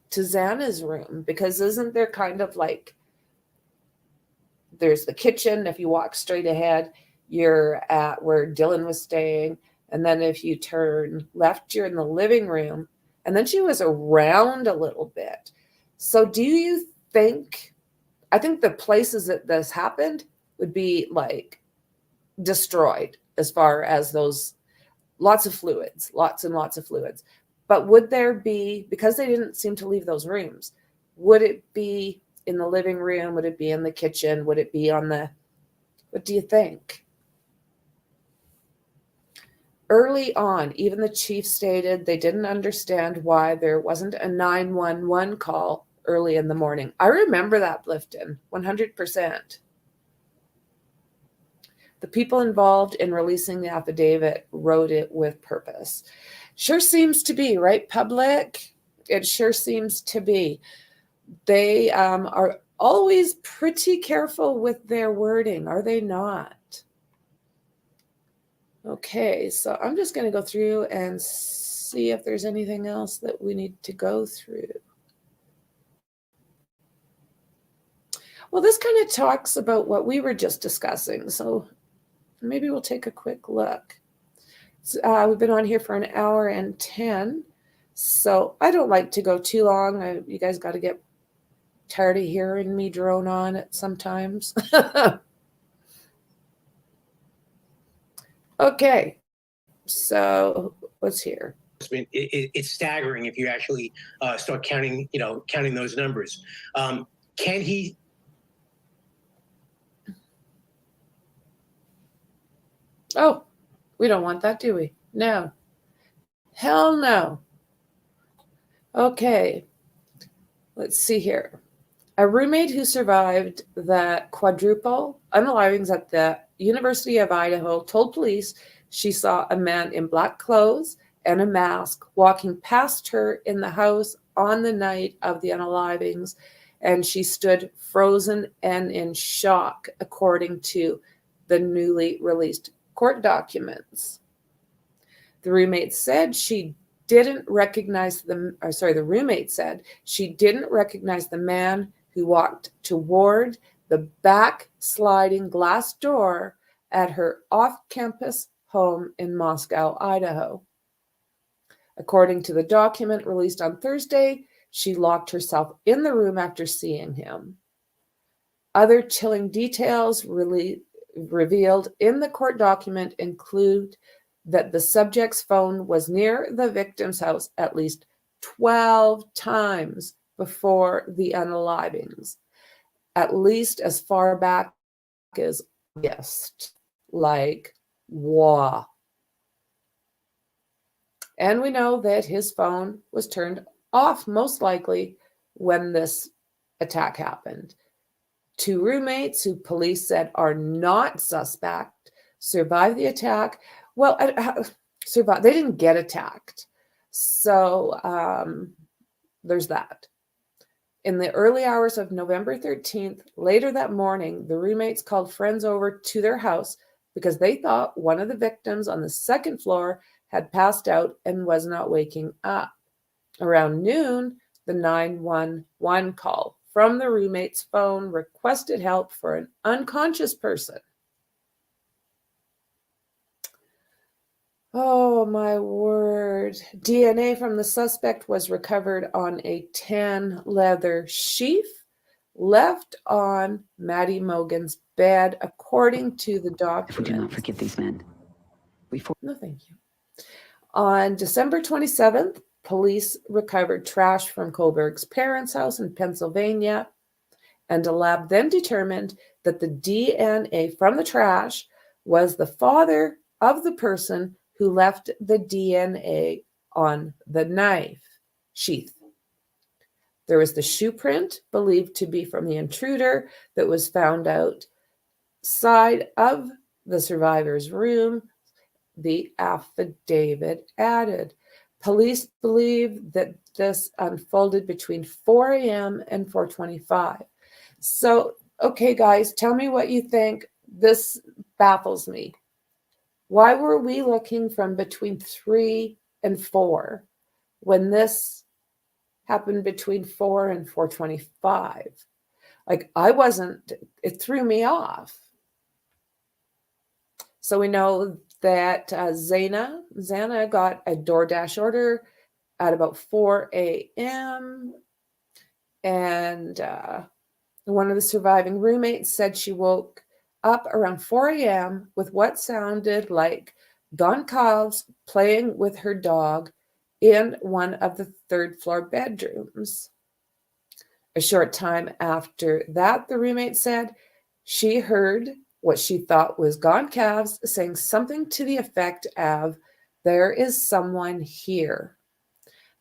to Xana's room, because isn't there kind of like, there's the kitchen. If you walk straight ahead, you're at where Dylan was staying. And then if you turn left, you're in the living room. And then she was around a little bit. So do you think, I think the places that this happened would be like destroyed, as far as those, lots and lots of fluids. But would there be, because they didn't seem to leave those rooms, would it be in the living room? Would it be in the kitchen? Would it be on what do you think? Early on, even the chief stated they didn't understand why there wasn't a 911 call early in the morning. I remember that, Blifton, 100%. The people involved in releasing the affidavit wrote it with purpose. Sure seems to be, right, public? It sure seems to be. They are always pretty careful with their wording, are they not? Okay, so I'm just going to go through and see if there's anything else that we need to go through. Well, this kind of talks about what we were just discussing, so maybe we'll take a quick look. We've been on here for an hour and 10, so I don't like to go too long. You guys got to get tired of hearing me drone on it sometimes. Okay, so what's here? It's staggering if you actually start counting, counting those numbers. Can he? Oh, we don't want that, do we? No. Hell no. Okay, let's see here. A roommate who survived the quadruple unalivings at the University of Idaho told police she saw a man in black clothes and a mask walking past her in the house on the night of the unalivings, and she stood frozen and in shock, according to the newly released court documents. The roommate said the roommate said she didn't recognize the man who walked toward the backsliding glass door at her off-campus home in Moscow, Idaho. According to the document released on Thursday, she locked herself in the room after seeing him. Other chilling details revealed in the court document include that the subject's phone was near the victim's house at least 12 times before the unalivings, at least as far back as August, like, wow. And we know that his phone was turned off, most likely, when this attack happened. Two roommates who police said are not suspect survived the attack. Well, survived. They didn't get attacked. So there's that. In the early hours of November 13th, later that morning, the roommates called friends over to their house because they thought one of the victims on the second floor had passed out and was not waking up. Around noon, the 911 call from the roommate's phone requested help for an unconscious person. Oh, my word. DNA from the suspect was recovered on a tan leather sheath left on Maddie Mogan's bed, according to the doctor. Do not forgive these men. No, thank you. On December 27th, police recovered trash from Kohberger's parents' house in Pennsylvania, and a lab then determined that the DNA from the trash was the father of the person who left the DNA on the knife sheath. There was the shoe print, believed to be from the intruder, that was found outside of the survivor's room, the affidavit added. Police believe that this unfolded between 4 a.m. and 4:25. So, okay, guys, tell me what you think. This baffles me. Why were we looking from between 3 and 4 when this happened between 4 and 4:25? Like, it threw me off. So we know that Zana got a DoorDash order at about 4 a.m. And one of the surviving roommates said she woke up around 4 a.m. with what sounded like Goncalves playing with her dog in one of the third floor bedrooms. A short time after that, the roommate said she heard what she thought was Goncalves saying something to the effect of, "There is someone here."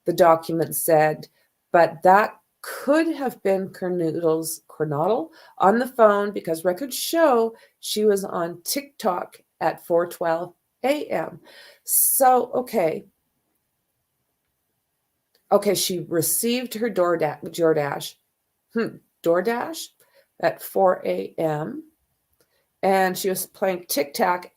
The document said, but that could have been Kernodle on the phone because records show she was on Tic Toc at 4:12 a.m. So, okay, she received her DoorDash at 4 a.m. and she was playing Tic Toc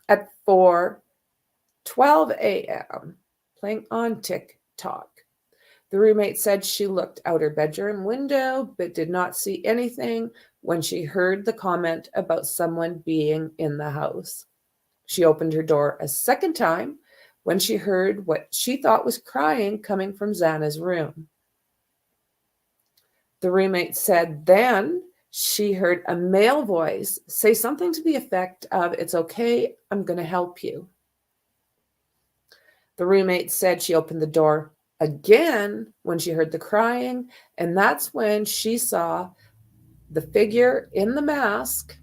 at 4:12 a.m. playing on Tic Toc. The roommate said she looked out her bedroom window but did not see anything when she heard the comment about someone being in the house. She opened her door a second time when she heard what she thought was crying coming from Xana's room. The roommate said then she heard a male voice say something to the effect of, "It's okay, I'm going to help you." The roommate said she opened the door again when she heard the crying, and that's when she saw the figure in the mask.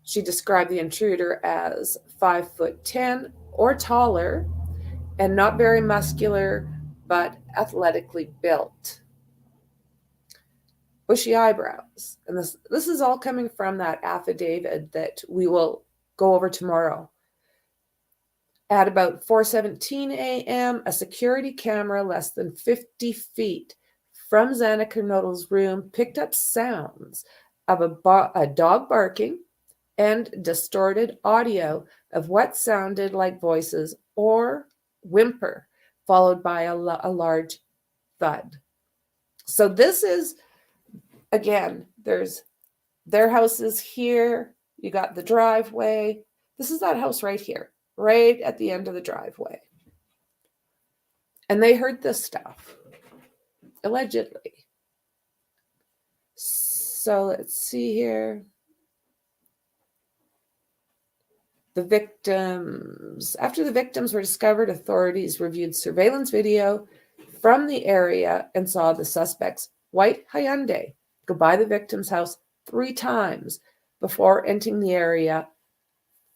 She described the intruder as 5'10" or taller and not very muscular, but athletically built. Bushy eyebrows. And this is all coming from that affidavit that we will go over tomorrow. At about 4:17 a.m., a security camera less than 50 feet from Xana Kernodle's room picked up sounds of a dog barking and distorted audio of what sounded like voices or whimper, followed by a large thud. So this is, again, their house is here. You got the driveway. This is that house right here, right at the end of the driveway. And they heard this stuff, allegedly. So let's see here. The victims. After the victims were discovered, authorities reviewed surveillance video from the area and saw the suspect's white Hyundai go by the victim's house 3 times before entering the area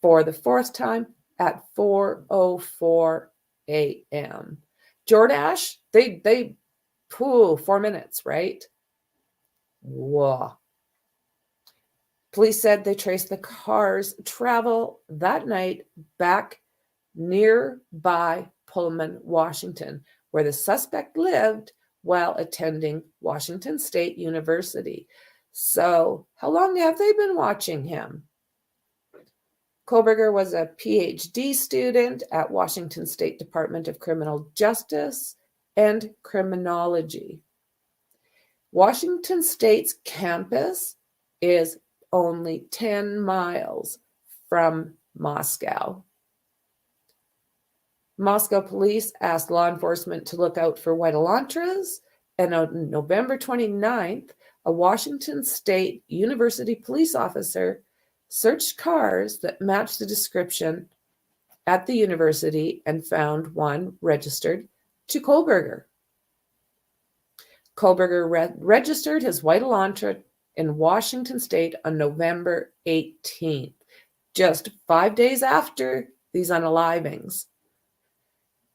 for the 4th time at 4:04 a.m. DoorDash, they 4 minutes, right? Whoa. Police said they traced the car's travel that night back nearby Pullman, Washington, where the suspect lived while attending Washington State University. So, how long have they been watching him? Kohberger was a PhD student at Washington State Department of Criminal Justice and Criminology. Washington State's campus is only 10 miles from Moscow. Moscow police asked law enforcement to look out for white Elantras, and on November 29th, a Washington State University police officer searched cars that matched the description at the university and found one registered to Kohberger. Kohberger registered his white Elantra in Washington State on November 18th, just 5 days after these unalivings.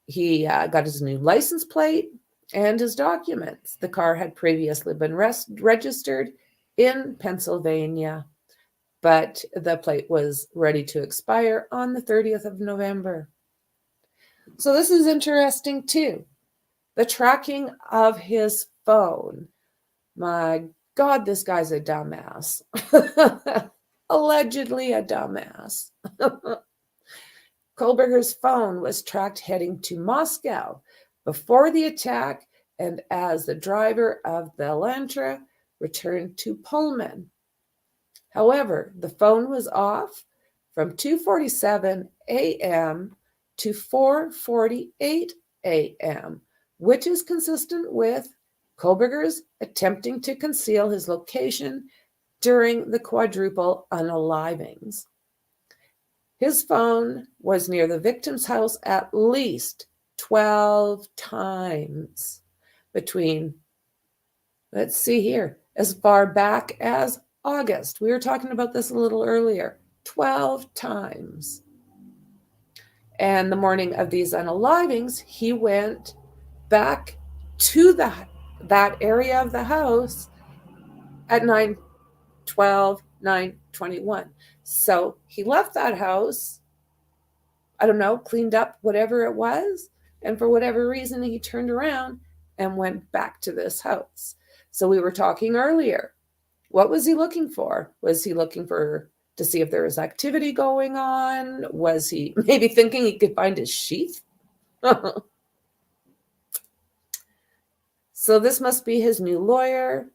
He got his new license plate and his documents. The car had previously been registered in Pennsylvania, but the plate was ready to expire on the 30th of November. So this is interesting too. The tracking of his phone. My God, this guy's a dumbass. Allegedly a dumbass. Kohberger's phone was tracked heading to Moscow before the attack and as the driver of the Elantra returned to Pullman. However, the phone was off from 2:47 a.m. to 4:48 a.m., which is consistent with Kohberger's attempting to conceal his location during the quadruple unalivings. His phone was near the victim's house at least 12 times between, let's see here, as far back as August. We were talking about this a little earlier. 12 times. And the morning of these unalivings, he went back to that area of the house at 9:12, 9:21. So he left that house, I don't know, cleaned up whatever it was, and for whatever reason, he turned around and went back to this house. So we were talking earlier. What was he looking for? Was he looking to see if there was activity going on? Was he maybe thinking he could find his sheath? So this must be his new lawyer.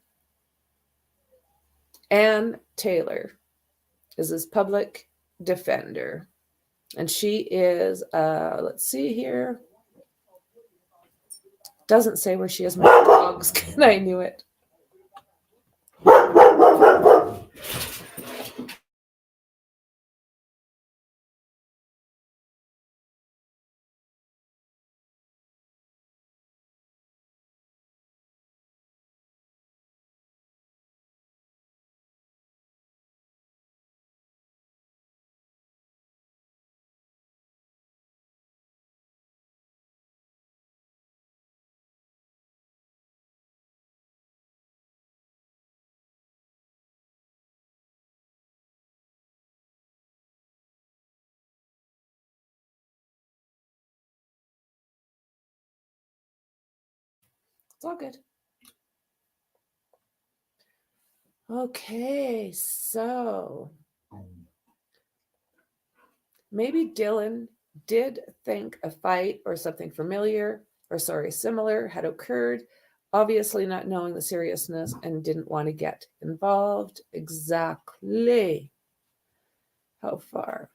Ann Taylor is his public defender. And she is, let's see here. Doesn't say where she is. My dogs, I knew it. It's all good. Okay, so maybe Dylan did think a fight or something similar had occurred, obviously not knowing the seriousness and didn't want to get involved. Exactly. How far?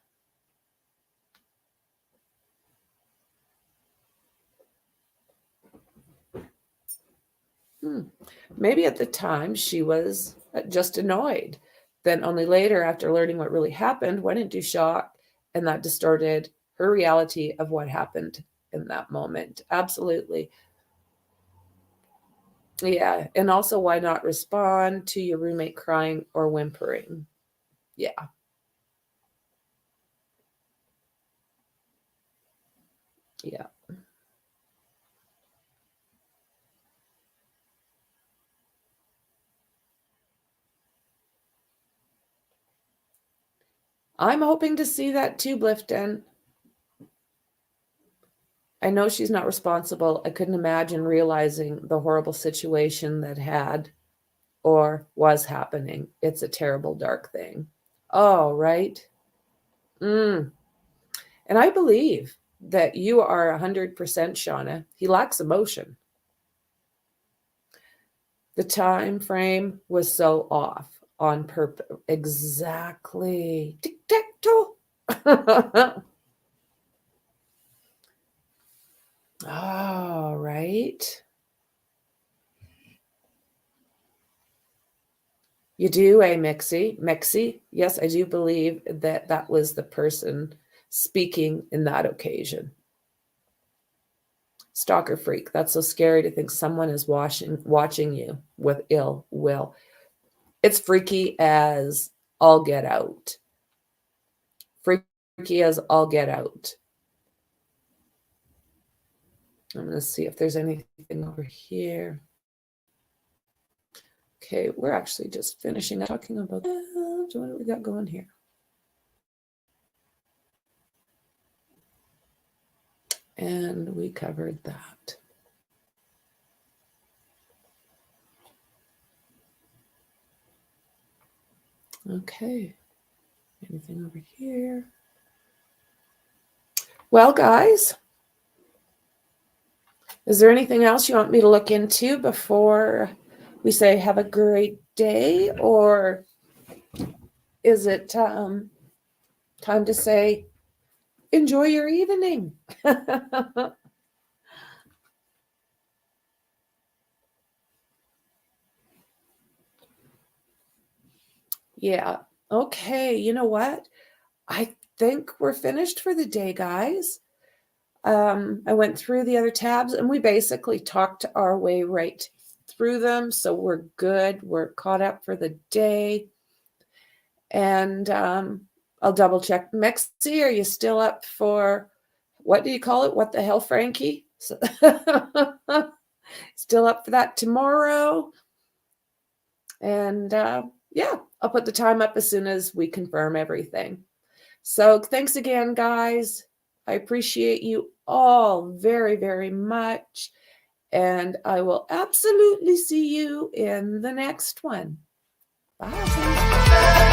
Maybe at the time she was just annoyed. Then only later, after learning what really happened, went into shock, and that distorted her reality of what happened in that moment. Absolutely. Yeah. And also, why not respond to your roommate crying or whimpering? Yeah. Yeah. I'm hoping to see that too, Blifton. I know she's not responsible. I couldn't imagine realizing the horrible situation that had or was happening. It's a terrible, dark thing. Oh, right. And I believe that you are 100%, Shauna. He lacks emotion. The time frame was so off on purpose. Exactly. Tic-tac-toe. All right. You do, Mixie? Mixie? Yes, I do believe that that was the person speaking in that occasion. Stalker freak. That's so scary to think someone is watching you with ill will. It's freaky as all get out. Freaky as all get out. I'm going to see if there's anything over here. Okay, we're actually just finishing up talking about that. What do we got going here? And we covered that. Okay. Anything over here? Well, guys, is there anything else you want me to look into before we say have a great day? Or is it time to say enjoy your evening? Yeah. Okay. You know what? I think we're finished for the day, guys. I went through the other tabs and we basically talked our way right through them. So we're good. We're caught up for the day. And I'll double check. Mexi, are you still up for, what do you call it? What the hell, Franky? So still up for that tomorrow. And yeah, I'll put the time up as soon as we confirm everything. So thanks again, guys. I appreciate you all very, very much. And I will absolutely see you in the next one. Bye.